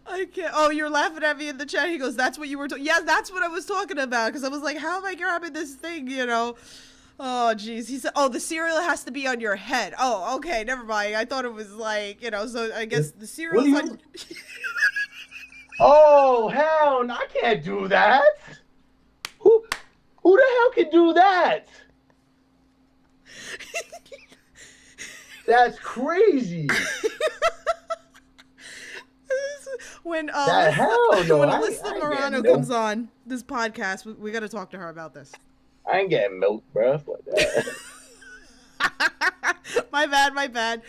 I can't. Oh, you're laughing at me in the chat. He goes, "That's what you were talking." Yeah, that's what I was talking about. Because I was like, "How am I grabbing this thing?" You know. Oh, geez. He said, "Oh, the cereal has to be on your head." Oh, okay. Never mind. I thought it was like, you know. So I guess the
What do
cereal's on.
you? Oh hell, no, I can't do that. Who the hell can do that? That's crazy.
When
That hell no.
when
I
Alyssa
ain't
Morano
getting
comes
milk.
on this podcast, we got to talk to her about this.
I ain't getting milk, bro. Like that.
My bad.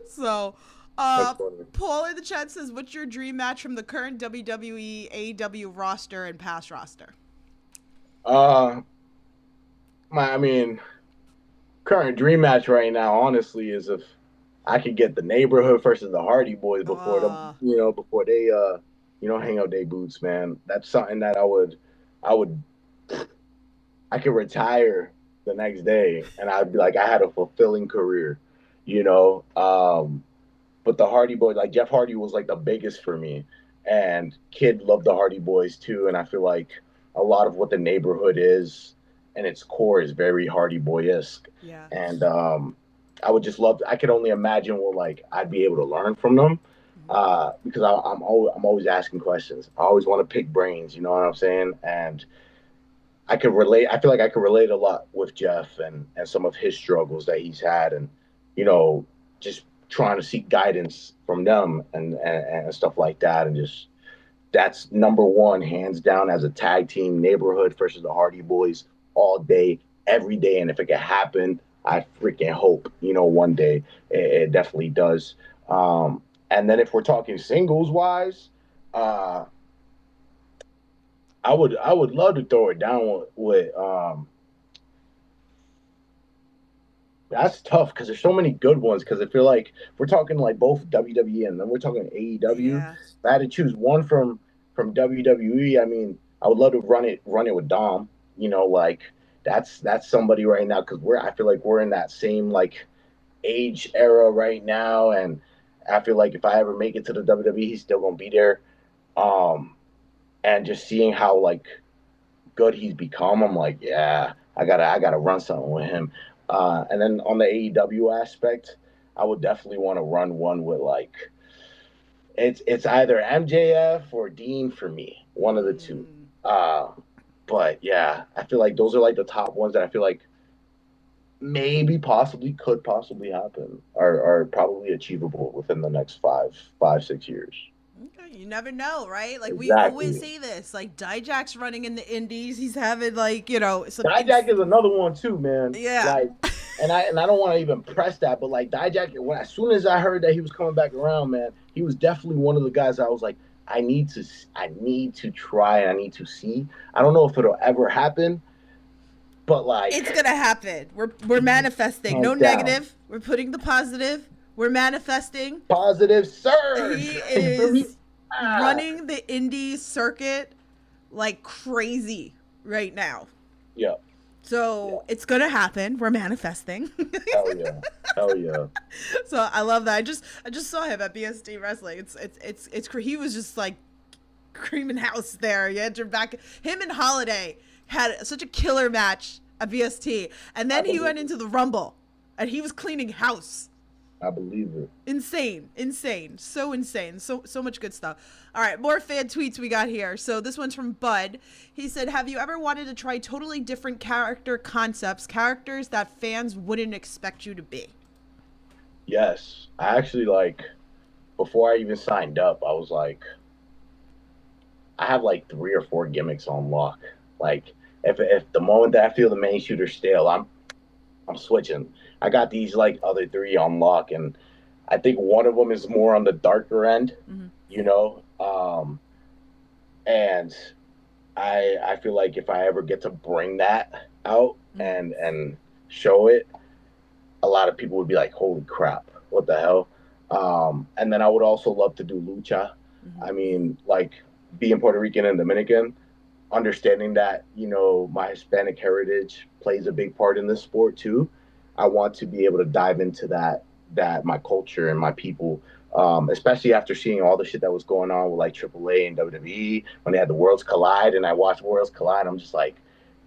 So,
That's funny.
Paul in the chat says, "What's your dream match from the current WWE AEW roster and past roster?"
I mean, current dream match right now, honestly, is if I could get the neighborhood versus the Hardy Boys before before they hang up their boots, man. That's something that I would I could retire the next day and I'd be like I had a fulfilling career, you know. But the Hardy Boys, like Jeff Hardy was like the biggest for me. and kid loved the Hardy Boys too. And I feel like a lot of what the neighborhood is and its core is very Hardy Boy-esque.
Yeah.
And I would just love. I could only imagine what like I'd be able to learn from them. Because I'm always asking questions. I always want to pick brains. You know what I'm saying? And I could relate. I feel like I could relate a lot with Jeff and some of his struggles that he's had, and you know, just trying to seek guidance from them and stuff like that, and just that's number one, hands down, as a tag team, neighborhood versus the Hardy Boys all day, every day. And if it could happen, I freaking hope, one day it definitely does. And then if we're talking singles wise, uh, I would love to throw it down with that's tough because there's so many good ones. Because I feel like if we're talking like both WWE and then we're talking AEW.
Yeah.
If I had to choose one from WWE, I mean, I would love to run it with Dom. Like that's somebody right now because I feel like we're in that same like age era right now, and I feel like if I ever make it to the WWE, he's still gonna be there. Um, and just seeing how like good he's become, I'm like, yeah, I gotta run something with him. And then on the AEW aspect, I would definitely want to run one with like it's either MJF or Dean for me, one of the two.
Mm.
Uh, but yeah, I feel like those are like the top ones that I feel like maybe possibly could possibly happen are probably achievable within the next 6 years.
Okay, you never know, right? Like we always
Exactly.
say this. Like Dijak's running in the indies. He's having like, some
Dijak is another one too, man.
yeah.
Like, and I don't want to even press that, but like Dijak, as soon as I heard that he was coming back around, man, he was definitely one of the guys I was like, I need to try, I need to see. I don't know if it'll ever happen, but like,
It's gonna happen. We're manifesting. No
hands down,
negative. We're putting the positive. We're manifesting.
positive
He
surge. You feel me?
is
Ah,
running the indie circuit like crazy right now.
yeah, yeah,
So it's gonna happen. We're manifesting.
hell yeah, hell yeah.
So I love that. I just saw him at BSD wrestling. He was just like creaming house there. You had your back. Him and Holiday had such a killer match at BST, and
I
then he
believe
went
it.
into the Rumble, and he was cleaning house.
I believe it.
Insane, so insane, so much good stuff. All right, more fan tweets we got here. So this one's from Bud. He said, have you ever wanted to try totally different character concepts, characters that fans wouldn't expect you to be?
Yes, I actually like before I even signed up, I was like, I have like 3 or 4 gimmicks on lock. Like if the moment that I feel the main shooter stale, I'm switching. I got these like other 3 on lock, and I think one of them is more on the darker end,
Mm-hmm.
you know. And I feel like if I ever get to bring that out
Mm-hmm.
and show it, a lot of people would be like, "Holy crap, what the hell?" And then I would also love to do lucha.
Mm-hmm.
I mean, like being Puerto Rican and Dominican, understanding that my Hispanic heritage plays a big part in this sport too. I want to be able to dive into that my culture and my people, especially after seeing all the shit that was going on with like AAA and WWE when they had the Worlds Collide, and I watched Worlds Collide. I'm just like,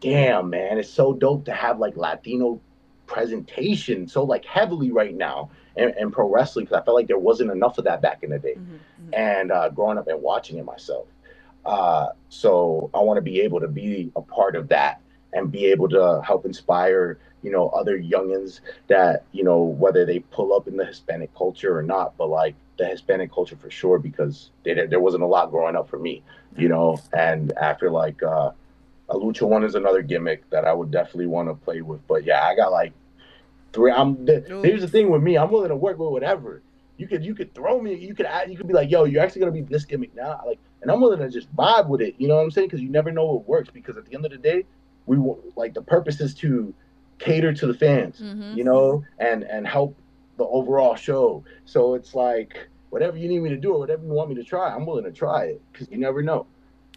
damn, man, it's so dope to have like Latino presentation so like heavily right now in pro wrestling because I felt like there wasn't enough of that back in the day,
Mm-hmm.
and growing up and watching it myself. So I want to be able to be a part of that and be able to help inspire, other youngins that, whether they pull up in the Hispanic culture or not, but like the Hispanic culture for sure, because there wasn't a lot growing up for me, and I feel like a lucha one is another gimmick that I would definitely want to play with. But yeah, I got like 3.
Ooh.
Here's the thing with me, I'm willing to work with whatever. You could throw me. You could be like, yo, you're actually gonna be this gimmick now, like, and I'm willing to just vibe with it. You know what I'm saying? Because you never know what works. Because at the end of the day, like the purpose is to cater to the fans,
Mm-hmm.
and help the overall show. So it's like whatever you need me to do or whatever you want me to try, I'm willing to try it because you never know.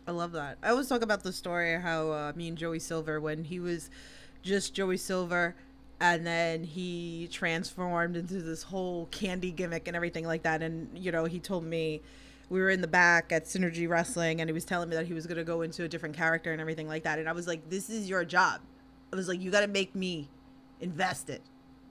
I love that. I always talk about the story how me and Joey Silver, when he was just Joey Silver, and then he transformed into this whole candy gimmick and everything like that. And he told me we were in the back at Synergy Wrestling, and he was telling me that he was going to go into a different character and everything like that. And I was like, this is your job. I was like, you got to make me invested,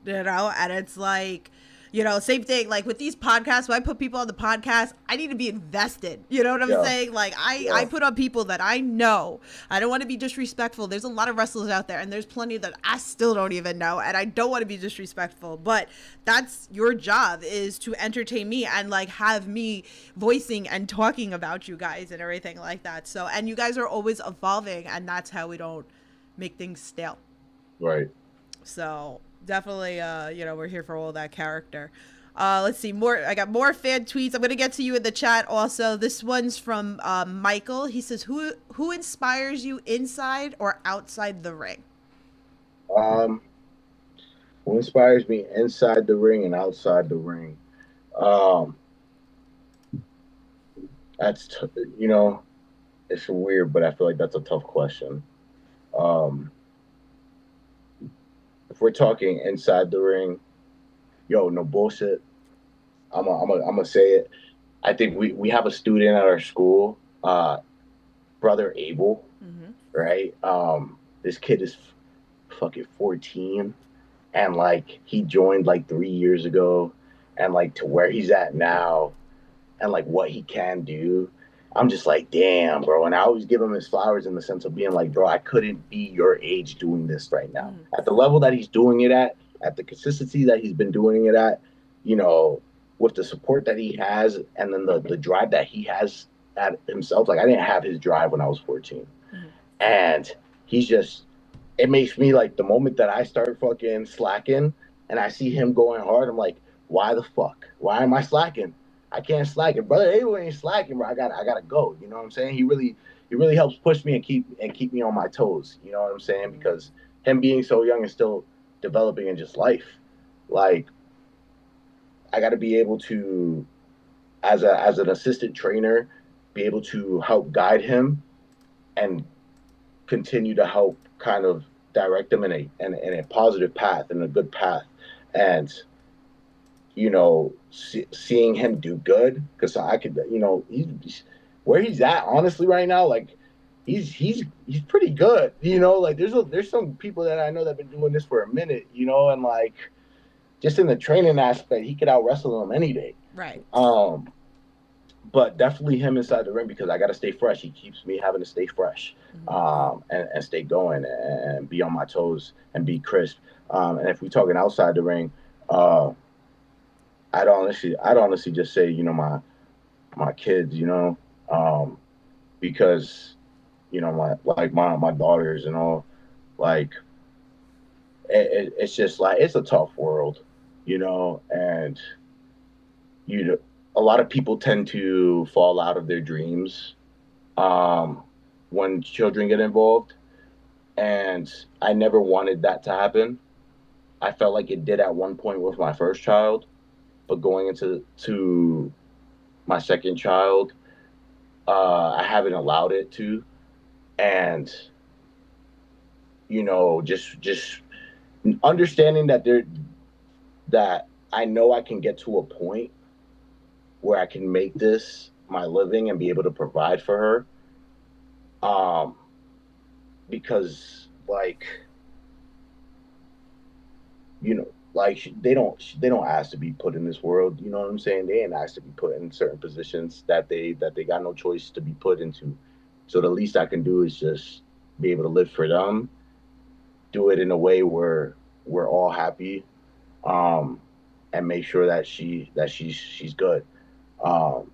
you know? And it's like, you know, same thing, like with these podcasts, when I put people on the podcast, I need to be invested. You know what I'm saying? Like, I put on people that I know. I don't want to be disrespectful. There's a lot of wrestlers out there, and there's plenty that I still don't even know, and I don't want to be disrespectful. But that's your job, is to entertain me and, like, have me voicing and talking about you guys and everything like that. So, and you guys are always evolving, and that's how we don't make things stale.
Right.
So definitely, you know, we're here for all that character. Let's see more. I got more fan tweets. I'm gonna get to you in the chat also. This one's from Michael. He says, "Who inspires you inside or outside the ring?"
Who inspires me inside the ring and outside the ring? You know, it's weird, but I feel like that's a tough question. If we're talking inside the ring, yo, no bullshit. I'm gonna say it. I think we have a student at our school, brother Abel, right? This kid is fucking 14, and like he joined like 3 years ago, and like to where he's at now, and like what he can do. I'm just like, damn, bro. And I always give him his flowers in the sense of being like, bro, I couldn't be your age doing this right now. At the level that he's doing it at the consistency that he's been doing it at, you know, with the support that he has, and then the drive that he has at himself. Like, I didn't have his drive when I was 14. And he's just, it makes me like, the moment that I start fucking slacking and I see him going hard, I'm like, why the fuck? Why am I slacking? I can't slack it, brother. Abel ain't slacking, bro. I gotta go. You know what I'm saying? He really helps push me and keep me on my toes. You know what I'm saying? Because him being so young and still developing in just life, like, I gotta be able to, as an assistant trainer, be able to help guide him and continue to help kind of direct him in a positive path, in a good path. And you know, seeing him do good, because I could, you know, he's where he's at honestly right now. Like, he's pretty good, you know. Like, there's some people that I know that have been doing this for a minute, you know, and like, just in the training aspect, he could out wrestle them any day.
Right.
But definitely him inside the ring, because I got to stay fresh. He keeps me having to stay fresh, and stay going and be on my toes and be crisp. And if we're talking outside the ring, I'd honestly just say, you know, my kids, you know, because, you know, my daughters and all, like, it's just like, it's a tough world, you know, and a lot of people tend to fall out of their dreams when children get involved, and I never wanted that to happen. I felt like it did at one point with my first child. But going into my second child, I haven't allowed it to. And, you know, just understanding that I know I can get to a point where I can make this my living and be able to provide for her. Because, like, you know, like, they don't ask to be put in this world. You know what I'm saying? They ain't asked to be put in certain positions that they got no choice to be put into. So the least I can do is just be able to live for them, do it in a way where we're all happy, and make sure that she's good. But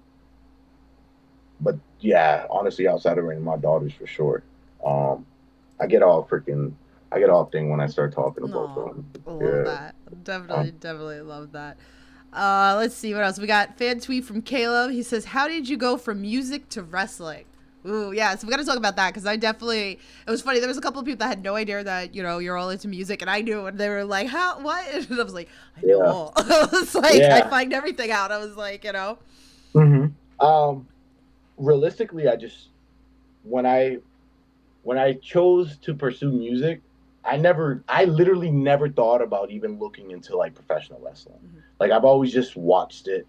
yeah, honestly, outside of ring, my daughters for sure. I get all thing when I start talking about them.
Love that. Definitely love that. Let's see what else. We got fan tweet from Caleb. He says, "How did you go from music to wrestling?" Ooh, yeah. So we got to talk about that, because it was funny. There was a couple of people that had no idea that, you know, you're all into music, and I knew, and they were like, "How? What?" And I was like, "I know all." I was like, I find everything out. I was like, you know.
Realistically, when I chose to pursue music, I literally never thought about even looking into like professional wrestling. Like, I've always just watched it.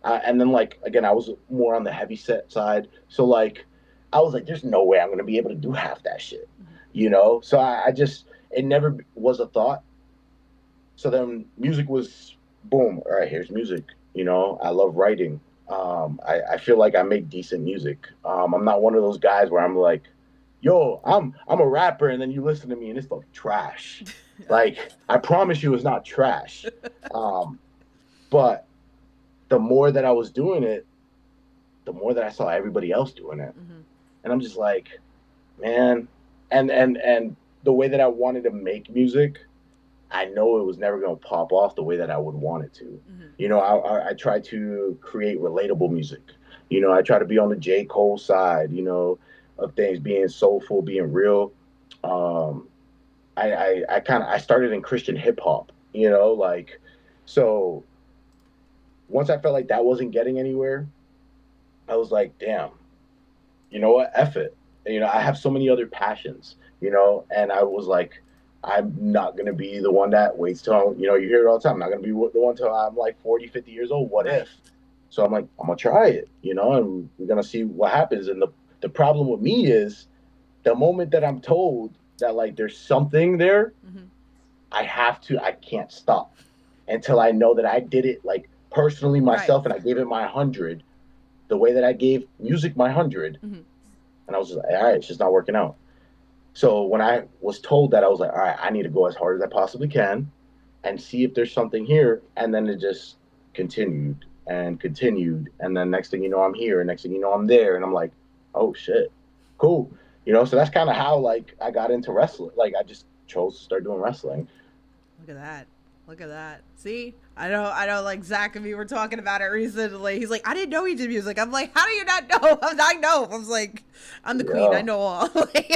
And then like again, I was more on the heavy set side, so like I was like, there's no way I'm gonna be able to do half that shit, you know. So I just it never was a thought. So then music was boom. All right, here's music. You know, I love writing. I feel like I make decent music. I'm not one of those guys where I'm like, yo, I'm a rapper, and then you listen to me and it's like trash. Like I promise you, it's not trash. Um, but the more that I was doing it, the more that I saw everybody else doing it, and I'm just like, man, and the way that I wanted to make music, I know it was never going to pop off the way that I would want it to. You know, I try to create relatable music. You know, I try to be on the J. Cole side, you know, of things, being soulful, being real. Um, I kind of I started in Christian hip hop, you know, like so once I felt like that wasn't getting anywhere, I was like, damn, you know what? F it. You know, I have so many other passions, you know, and I was like, I'm not going to be the one that waits till, you know, you hear it all the time. I'm not going to be the one till I'm like 40, 50 years old. What if? So I'm like, I'm going to try it, you know, and we're going to see what happens. And the problem with me is the moment that I'm told that like there's something there, I can't stop until I know that I did it like personally myself and I gave it my 100 the way that I gave music my 100. And I was just like, all right, it's just not working out. So when I was told that, I was like, all right, I need to go as hard as I possibly can and see if there's something here. And then it just continued and continued. And then next thing you know, I'm here. And next thing you know, I'm there. And I'm like, oh, shit, cool. You know, so that's kind of how, like, I got into wrestling. Like, I just chose to start doing wrestling.
Look at that. Look at that. See? I know, like, Zach and me were talking about it recently. He's like, I didn't know he did music. I'm like, how do you not know? I know. I was like, I'm the queen. I know all.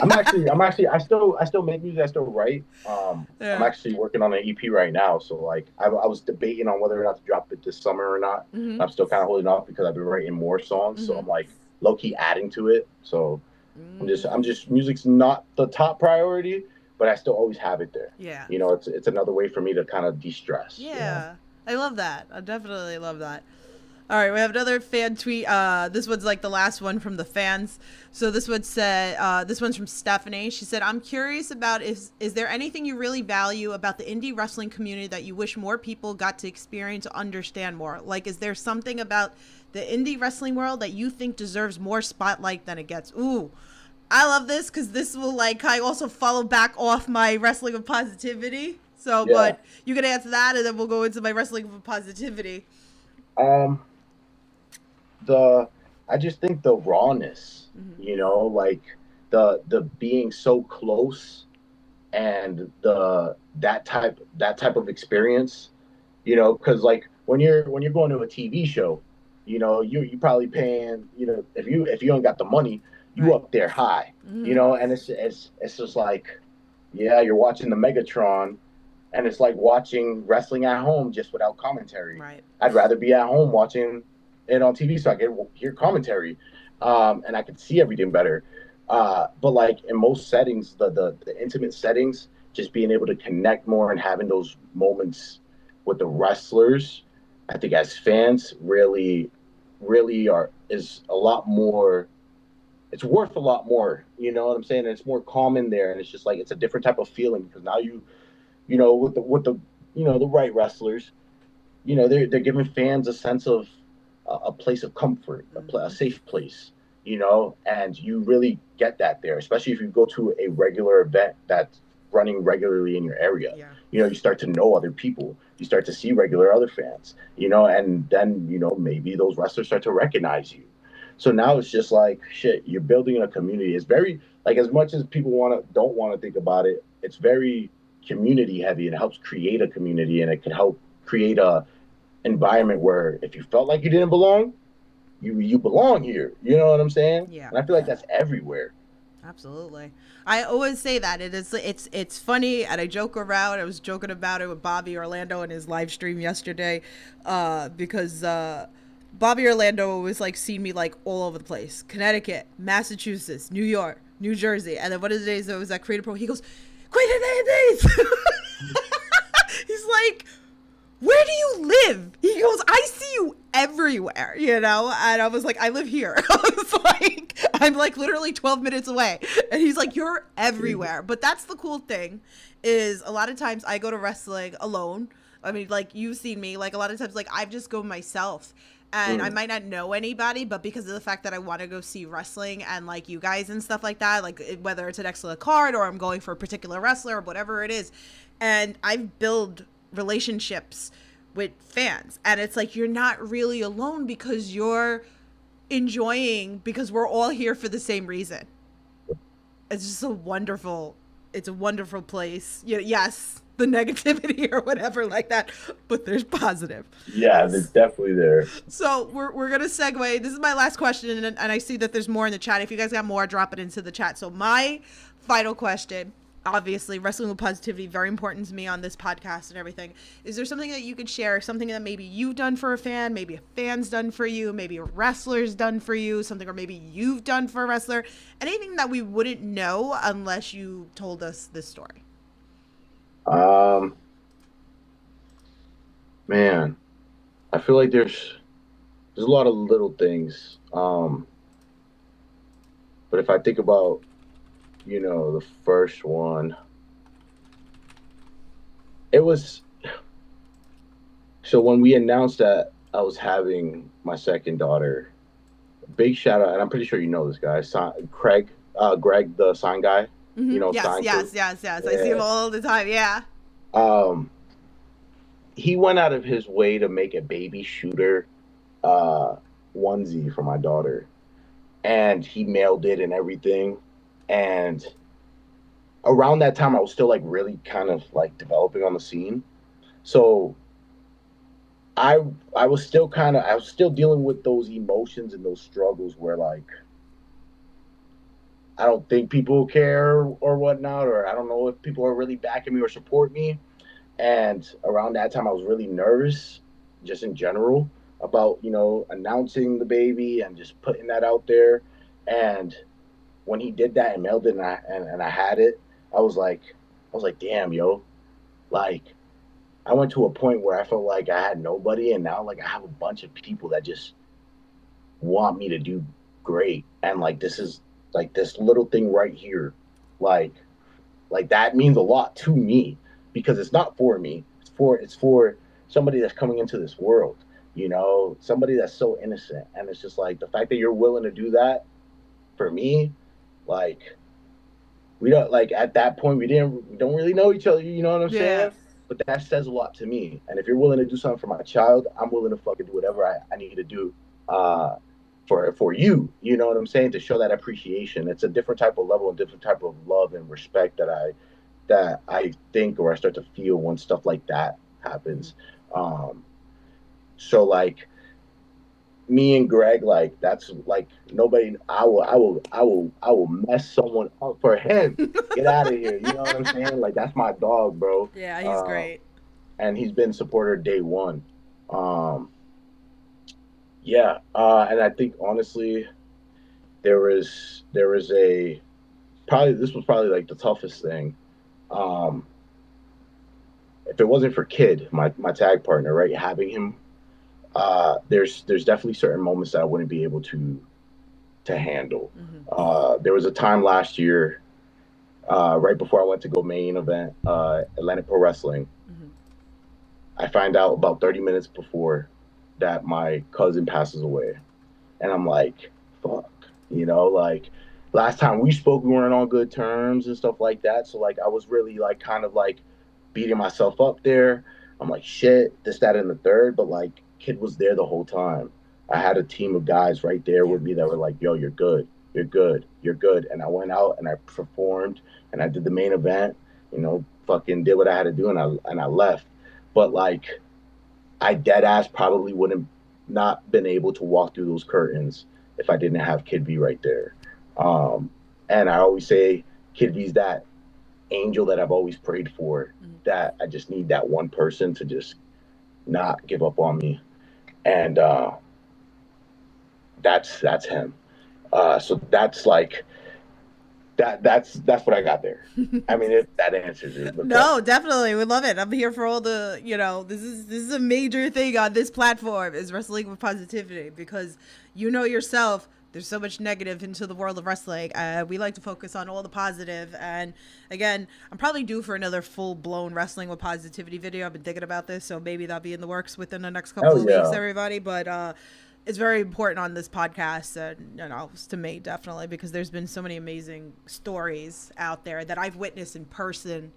I'm actually, I still make music. I still write. I'm actually working on an EP right now. So, like, I was debating on whether or not to drop it this summer or not. I'm still kind of holding off because I've been writing more songs. So I'm, like, low-key adding to it. So I'm just, music's not the top priority, but I still always have it there.
Yeah.
You know, it's another way for me to kind of de-stress.
Yeah.
You know?
I love that. I definitely love that. All right, we have another fan tweet. This one's like the last one from the fans. So this one said, this one's from Stephanie. She said, I'm curious about is there anything you really value about the indie wrestling community that you wish more people got to experience or understand more? Like, is there something about the indie wrestling world that you think deserves more spotlight than it gets? Ooh, I love this because this will like I also follow back off my wrestling of positivity. So, yeah. But you can answer that, and then we'll go into my wrestling of positivity.
I just think the rawness, you know, like the being so close, and that type of experience, you know, because like when you're going to a TV show, you know, you probably paying, you know, if you don't got the money, you up there high, you know, and it's just like, yeah, you're watching the Megatron. And it's like watching wrestling at home just without commentary. Right. I'd rather be at home watching it on TV so I can hear commentary, and I can see everything better. But like in most settings, the intimate settings, just being able to connect more and having those moments with the wrestlers, I think as fans really is a lot more. It's worth a lot more. You know what I'm saying? And it's more calm in there, and it's just like it's a different type of feeling because now you know, with the you know, the right wrestlers, you know, they're giving fans a sense of a place of comfort, a safe place, you know, and you really get that there, especially if you go to a regular event that's running regularly in your area. Yeah. You know, you start to know other people, you start to see regular other fans, you know, and then, you know, maybe those wrestlers start to recognize you. So now it's just like, shit, you're building a community. It's very, like, as much as people don't want to think about it, it's very community heavy, and it helps create a community, and it can help create a environment where if you felt like you didn't belong, you belong here. You know what I'm saying? Yeah. And I feel like that's everywhere.
Absolutely. I always say that it's funny, and I joke around. I was joking about it with Bobby Orlando in his live stream yesterday, because Bobby Orlando was like seen me like all over the place: Connecticut, Massachusetts, New York, New Jersey, and then one of the days I was at Creative Pro. He goes, Queen of the Indies. He's like, where do you live? He goes, I see you everywhere, you know? And I was like, I live here. I was like, I'm like literally 12 minutes away. And he's like, you're everywhere. But that's the cool thing is a lot of times I go to wrestling alone. I mean, like you've seen me, like a lot of times, like I just go myself. And I might not know anybody, but because of the fact that I want to go see wrestling and like you guys and stuff like that, like whether it's an excellent card or I'm going for a particular wrestler or whatever it is. And I've built relationships with fans. And it's like, you're not really alone because you're enjoying, because we're all here for the same reason. It's just it's a wonderful place. Yes, the negativity or whatever like that, but there's positive.
Yeah, they're definitely there.
So we're gonna segue. This is my last question, and I see that there's more in the chat. If you guys got more, drop it into the chat. So my final question, obviously, wrestling with positivity, very important to me on this podcast and everything. Is there something that you could share, something that maybe you've done for a fan, maybe a fan's done for you, maybe a wrestler's done for you, something, or maybe you've done for a wrestler, anything that we wouldn't know unless you told us this story?
Man, I feel like there's a lot of little things. But if I think about, the first one, it was, so when we announced that I was having my second daughter, big shout out, and I'm pretty sure you know this guy, Greg, the sign guy.
Yes. I see him all the time. Yeah.
He went out of his way to make a baby shooter onesie for my daughter, and he mailed it and everything. And around that time, I was still like really kind of like developing on the scene, so I was still dealing with those emotions and those struggles where like I don't think people care or whatnot, or I don't know if people are really backing me or support me. And around that time, I was really nervous, just in general, about announcing the baby and just putting that out there. And when he did that and mailed it, and I had it, I was like, damn, yo, like I went to a point where I felt like I had nobody, and now like I have a bunch of people that just want me to do great, and like this is like this little thing right here, like that means a lot to me because it's not for me. It's for somebody that's coming into this world, somebody that's so innocent. And it's just like the fact that you're willing to do that for me, like we don't like at that point we don't really know each other, you know what I'm saying? But that says a lot to me. And if you're willing to do something for my child, I'm willing to fucking do whatever I need to do for you, you know what I'm saying, to show that appreciation. It's a different type of level and different type of love and respect that I think, or I start to feel when stuff like that happens. So like me and Greg, like that's like nobody. I will mess someone up for him. Get out of here. You know what I'm saying? Like that's my dog, bro.
Yeah, he's great.
And he's been supporter day one. And I think honestly, there was this was probably like the toughest thing. If it wasn't for Kid, my tag partner, right, having him, there's definitely certain moments that I wouldn't be able to handle. There was a time last year, right before I went to go main event Atlantic Pro Wrestling. I find out about 30 minutes before that my cousin passes away, and I'm like, fuck, like last time we spoke, we weren't on good terms and stuff like that. So like I was really like kind of like beating myself up there. I'm like, shit, this, that, and the third. But like Kid was there the whole time. I had a team of guys right there with me that were like, yo, you're good. You're good. You're good. And I went out and I performed and I did the main event, fucking did what I had to do, and I left. But like I dead ass probably wouldn't not been able to walk through those curtains if I didn't have Kid V right there. And I always say Kid V's that angel that I've always prayed for, that I just need that one person to just not give up on me. And that's him. So that's like that's what I got there. I mean, if that answers it. But
No, definitely. We love it. I'm here for all the, this is a major thing on this platform is wrestling with positivity because yourself, there's so much negative into the world of wrestling. We like to focus on all the positive. And again, I'm probably due for another full-blown wrestling with positivity video. I've been thinking about this, so maybe that'll be in the works within the next couple of weeks, everybody. But it's very important on this podcast, to me, definitely, because there's been so many amazing stories out there that I've witnessed in person,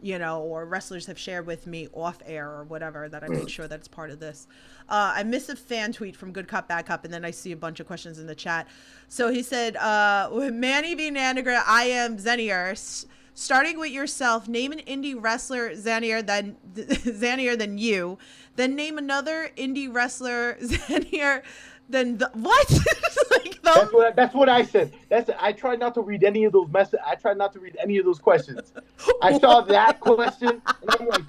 or wrestlers have shared with me off air or whatever, that I made sure that it's part of this. I missed a fan tweet from Good Cop, Bad Cop, and then I see a bunch of questions in the chat. So he said, Manny V. Nanagra, I am Zenier. Starting with yourself, name an indie wrestler zanier than you. Then name another indie wrestler zanier than what?
That's what I said. I tried not to read any of those messages. I tried not to read any of those questions. I saw that question and I'm like,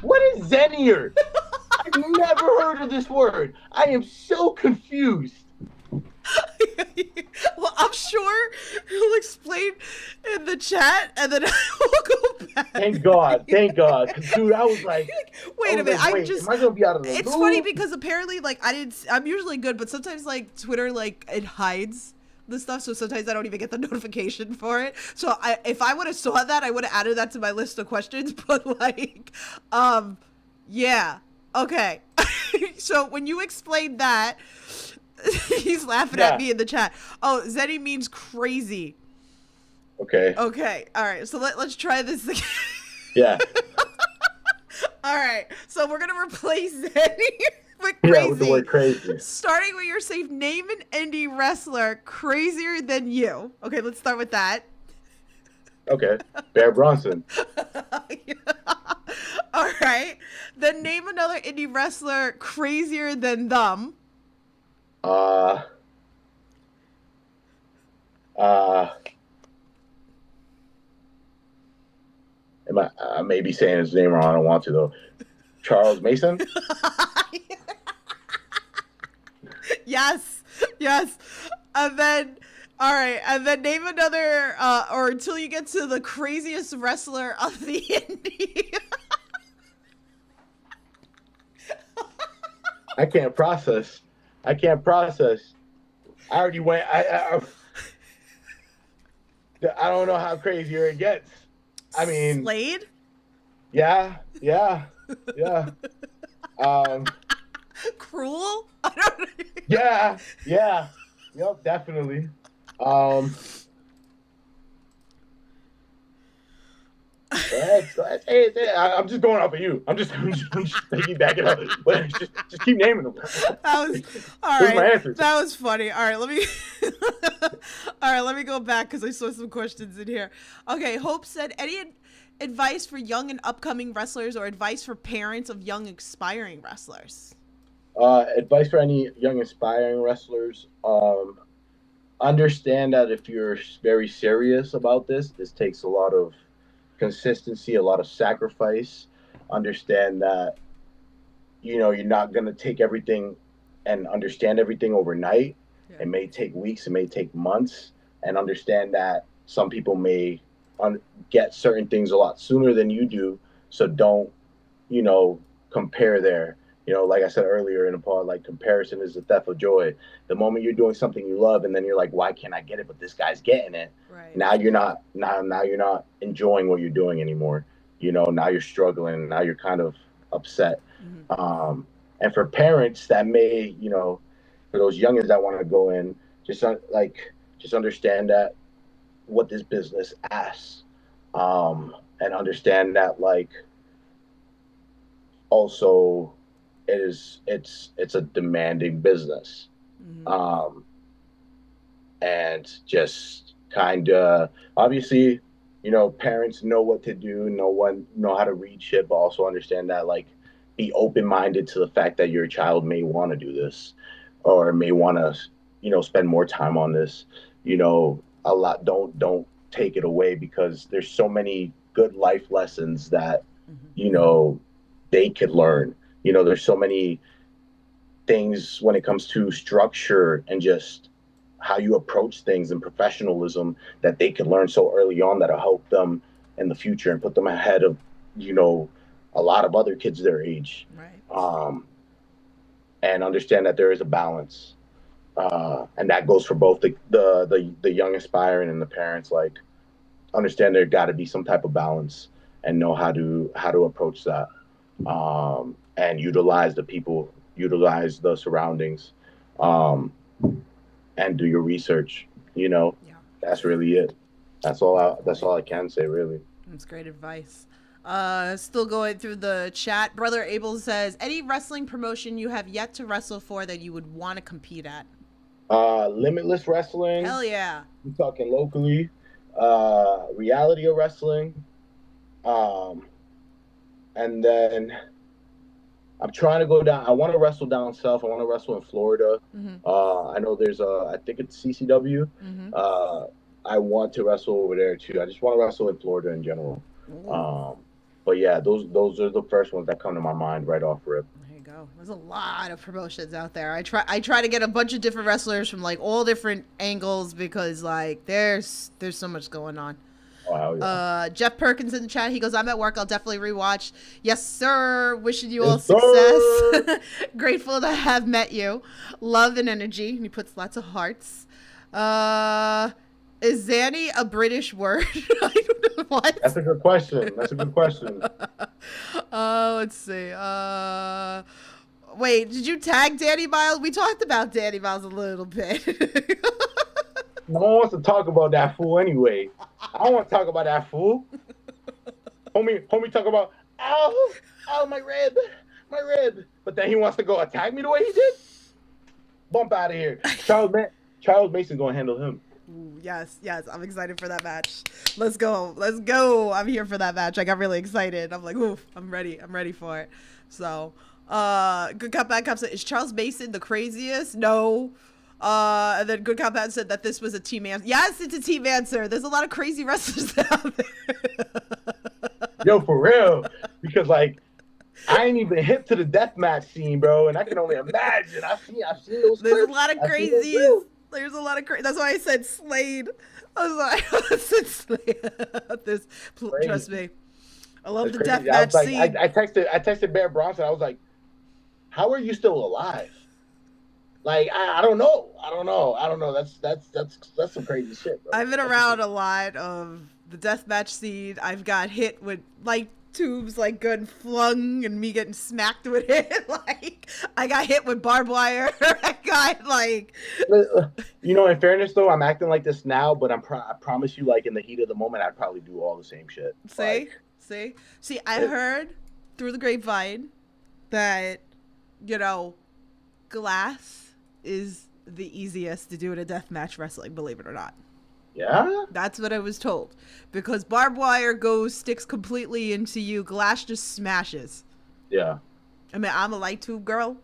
what is zanier? I've never heard of this word. I am so confused.
Well, I'm sure he'll explain in the chat, and then we'll go back.
Thank God. Dude, I was like,
wait a minute. Am
I gonna be out of the
It's
loop?
funny because apparently, I'm usually good, but sometimes, Twitter, it hides the stuff, so sometimes I don't even get the notification for it. So if I would have saw that, I would have added that to my list of questions. But yeah, okay. So when you explained that. He's laughing at me in the chat. Oh, Zenny means crazy.
Okay.
All right. So let's try this again.
Yeah.
All right. So we're gonna replace Zenny with crazy.
Yeah, with the word crazy.
Starting with your safe, name an indie wrestler crazier than you. Okay, let's start with that.
Okay. Bear Bronson.
All right. Then name another indie wrestler crazier than them.
I may be saying his name wrong. I don't want to though. Charles Mason.
Yes. And then, all right. And then name another, or until you get to the craziest wrestler of the indie.
I can't process. I already went. I don't know how crazier it gets. I mean,
Slade?
Yeah.
Cruel? I don't know.
Yeah. Yep, definitely. I'm just going off of you. I'm just piggybacking up. Just keep naming them.
That was all right. My answers. That was funny. All right, let me go back because I saw some questions in here. Okay, Hope said, any advice for young and upcoming wrestlers or advice for parents of young aspiring wrestlers?
Advice for any young aspiring wrestlers. Understand that if you're very serious about this takes a lot of consistency, a lot of sacrifice. Understand that you're not going to take everything and understand everything overnight. Yeah. It may take weeks, it may take months, and understand that some people may get certain things a lot sooner than you do. So don't compare there. Like I said earlier in the pod, comparison is the theft of joy. The moment you're doing something you love and then you're like, why can't I get it, but this guy's getting it? Right. Now you're not enjoying what you're doing anymore. Now you're struggling. Now you're kind of upset. Mm-hmm. And for parents that may, for those youngins that want to go in, just understand that what this business asks, and understand that also it's a demanding business. Mm-hmm. And just kind of obviously, parents know what to do, know how to read shit, but also understand that be open-minded to the fact that your child may want to do this or may want to, spend more time on this, a lot. Don't take it away because there's so many good life lessons that, mm-hmm. They could learn. There's so many things when it comes to structure and just how you approach things and professionalism that they can learn so early on that'll help them in the future and put them ahead of, a lot of other kids their age.
Right.
And understand that there is a balance. And that goes for both the young aspiring and the parents. Like, understand there got to be some type of balance and know how to approach that. And utilize the people, utilize the surroundings, and do your research. That's really it. That's all I can say, really.
That's great advice. Still going through the chat. Brother Abel says, any wrestling promotion you have yet to wrestle for that you would want to compete at?
Limitless Wrestling.
Hell yeah.
I'm talking locally. Reality of Wrestling. And then I'm trying to go down. I want to wrestle down south. I want to wrestle in Florida. I know there's I think it's CCW. I want to wrestle over there too. I just want to wrestle in Florida in general. But yeah, those are the first ones that come to my mind right off rip.
There you go. There's a lot of promotions out there. I try to get a bunch of different wrestlers from like all different angles because like there's so much going on.
Oh, yeah.
Jeff Perkins in the chat. He goes, I'm at work. I'll definitely rewatch. Yes, sir. Wishing you all success. Grateful to have met you. Love and energy. And he puts lots of hearts. Is Zanny a British word? I don't know what.
That's a good question.
Let's see. Wait, did you tag Danny Miles? We talked about Danny Miles a little bit.
No one wants to talk about that fool anyway. I don't want to talk about that fool. Homie talk about, ow, my rib. But then he wants to go attack me the way he did? Bump out of here. Charles Mason's going to handle him.
Ooh, yes. I'm excited for that match. Let's go. I'm here for that match. I got really excited. I'm like, oof, I'm ready for it. So, Good Cop, Bad Cop said, is Charles Mason the craziest? No. And then Good Cop Bad said that this was a team answer. Yes, it's a team answer. There's a lot of crazy wrestlers out there.
Yo, for real. Because, like, I ain't even hip to the deathmatch scene, bro. And I can only imagine. I've seen those
There's
clips.
a lot of crazies. There's a lot of crazy. That's why I said Slade. I said Slade. Trust me. I love the deathmatch scene.
I texted Bear Bronson. I was like, how are you still alive? Like, I don't know. That's some crazy shit, bro.
I've been around a lot of the deathmatch scene. I've got hit with light tubes, like good flung, and me getting smacked with it. Like, I got hit with barbed wire. I got like.
In fairness though, I'm acting like this now, but I promise you, like in the heat of the moment, I'd probably do all the same shit.
See, I heard through the grapevine that glass is the easiest to do in a deathmatch wrestling, believe it or not.
Yeah?
That's what I was told. Because barbed wire sticks completely into you. Glass just smashes.
Yeah.
I mean, I'm a light tube girl,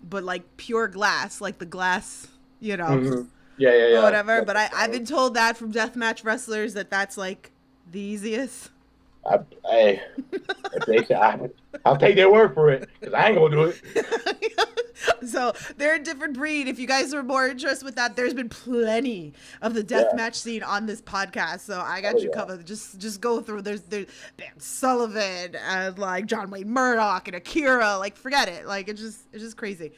but like pure glass, like the glass,
Mm-hmm. Yeah.
Whatever. But I've been told that from deathmatch wrestlers that's like the easiest.
If they say, I'll take their word for it, because I ain't gonna do it.
So they're a different breed. If you guys are more interested with that, there's been plenty of the deathmatch scene on this podcast. So I got you covered. Just go through. There's Ben Sullivan and like John Wayne Murdoch and Akira. Like, forget it. Like, it's just crazy.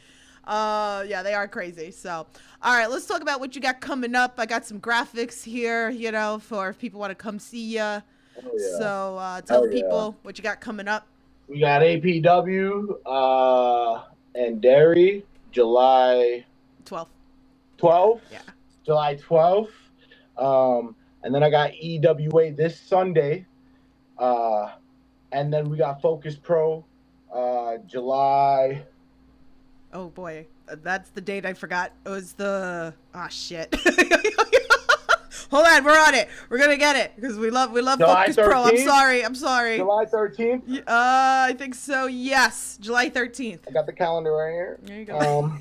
Yeah, they are crazy. So, all right, let's talk about what you got coming up. I got some graphics here, for if people want to come see you.
Oh, yeah.
So tell people what you got coming up.
We got APW and Derry, July 12th.
Yeah.
July 12th. And then I got EWA this Sunday. And then we got Focus Pro July.
Oh boy, that's the date I forgot. It was shit. Hold on, we're on it. We're gonna get it because we love
July
Focus 13th? Pro. I'm sorry.
July 13th.
I think so. Yes, July 13th.
I got the calendar right here.
There you go.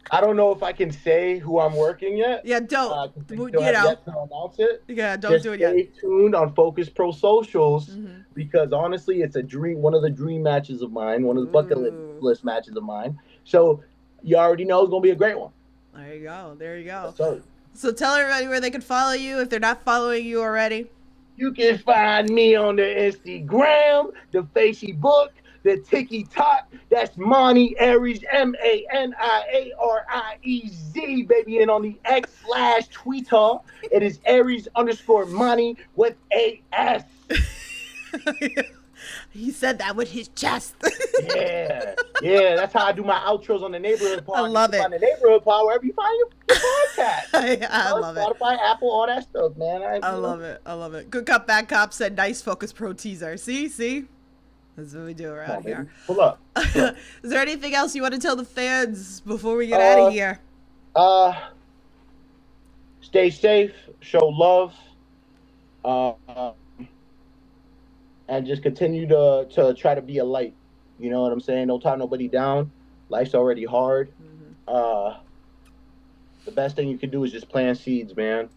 I don't know if I can say who I'm working yet.
Yeah, don't.
Yet to announce it.
Yeah, don't do it yet.
Stay tuned on Focus Pro socials because honestly, it's one of the dream matches of mine, one of the bucket list matches of mine. So you already know it's gonna be a great one.
There you go. There you go.
Yes, sir.
So tell everybody where they can follow you if they're not following you already.
You can find me on the Instagram, the Facebook, the TikTok. That's Mani Ariez, MANIARIEZ, baby. And on the X/Twitter, it is Aries_Mani with a S.
He said that with his chest.
Yeah, that's how I do my outros on the Neighborhood Pod.
I love it.
On the Neighborhood Pod, wherever you find your podcast.
I love it.
Spotify, Apple, all that stuff, man.
I love it. I love it. Good cop, bad cop said nice focus pro teaser. See? That's what we do around here.
Pull up.
Is there anything else you want to tell the fans before we get out of here?
Stay safe, show love, and just continue to try to be a light. You know what I'm saying? Don't tie nobody down. Life's already hard. The best thing you can do is just plant seeds, man,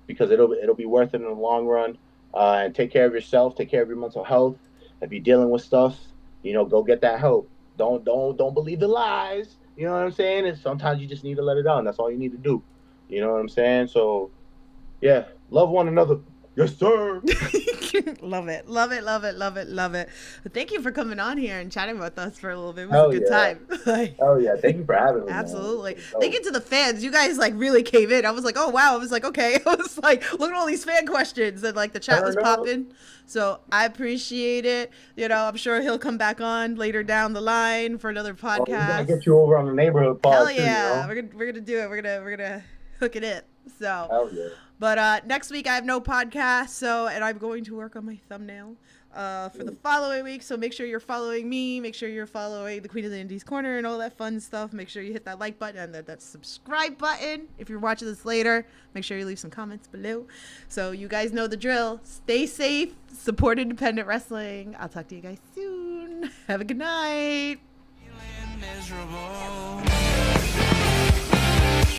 because it'll be worth it in the long run. And take care of yourself. Take care of your mental health. If you're dealing with stuff, go get that help. Don't believe the lies. You know what I'm saying? And sometimes you just need to let it out. And that's all you need to do. You know what I'm saying? So, yeah, love one another. Yes, sir.
Love it. But thank you for coming on here and chatting with us for a little bit. It was a good time.
Oh yeah, thank you for having me.
Absolutely. Thank you to the fans. You guys really came in. I was like, oh wow. I was like, okay. I was like, look at all these fan questions, and the chat was popping. So I appreciate it. I'm sure he'll come back on later down the line for another podcast.
We're gonna get you over on the Neighborhood Pod.
Hell yeah, we're gonna do it. We're gonna hook it up. So.
Hell yeah.
But next week I have no podcast, and I'm going to work on my thumbnail for the following week. So make sure you're following me. Make sure you're following the Queen of the Indies Corner and all that fun stuff. Make sure you hit that like button and that subscribe button. If you're watching this later, make sure you leave some comments below. So you guys know the drill. Stay safe. Support independent wrestling. I'll talk to you guys soon. Have a good night.
Feeling miserable.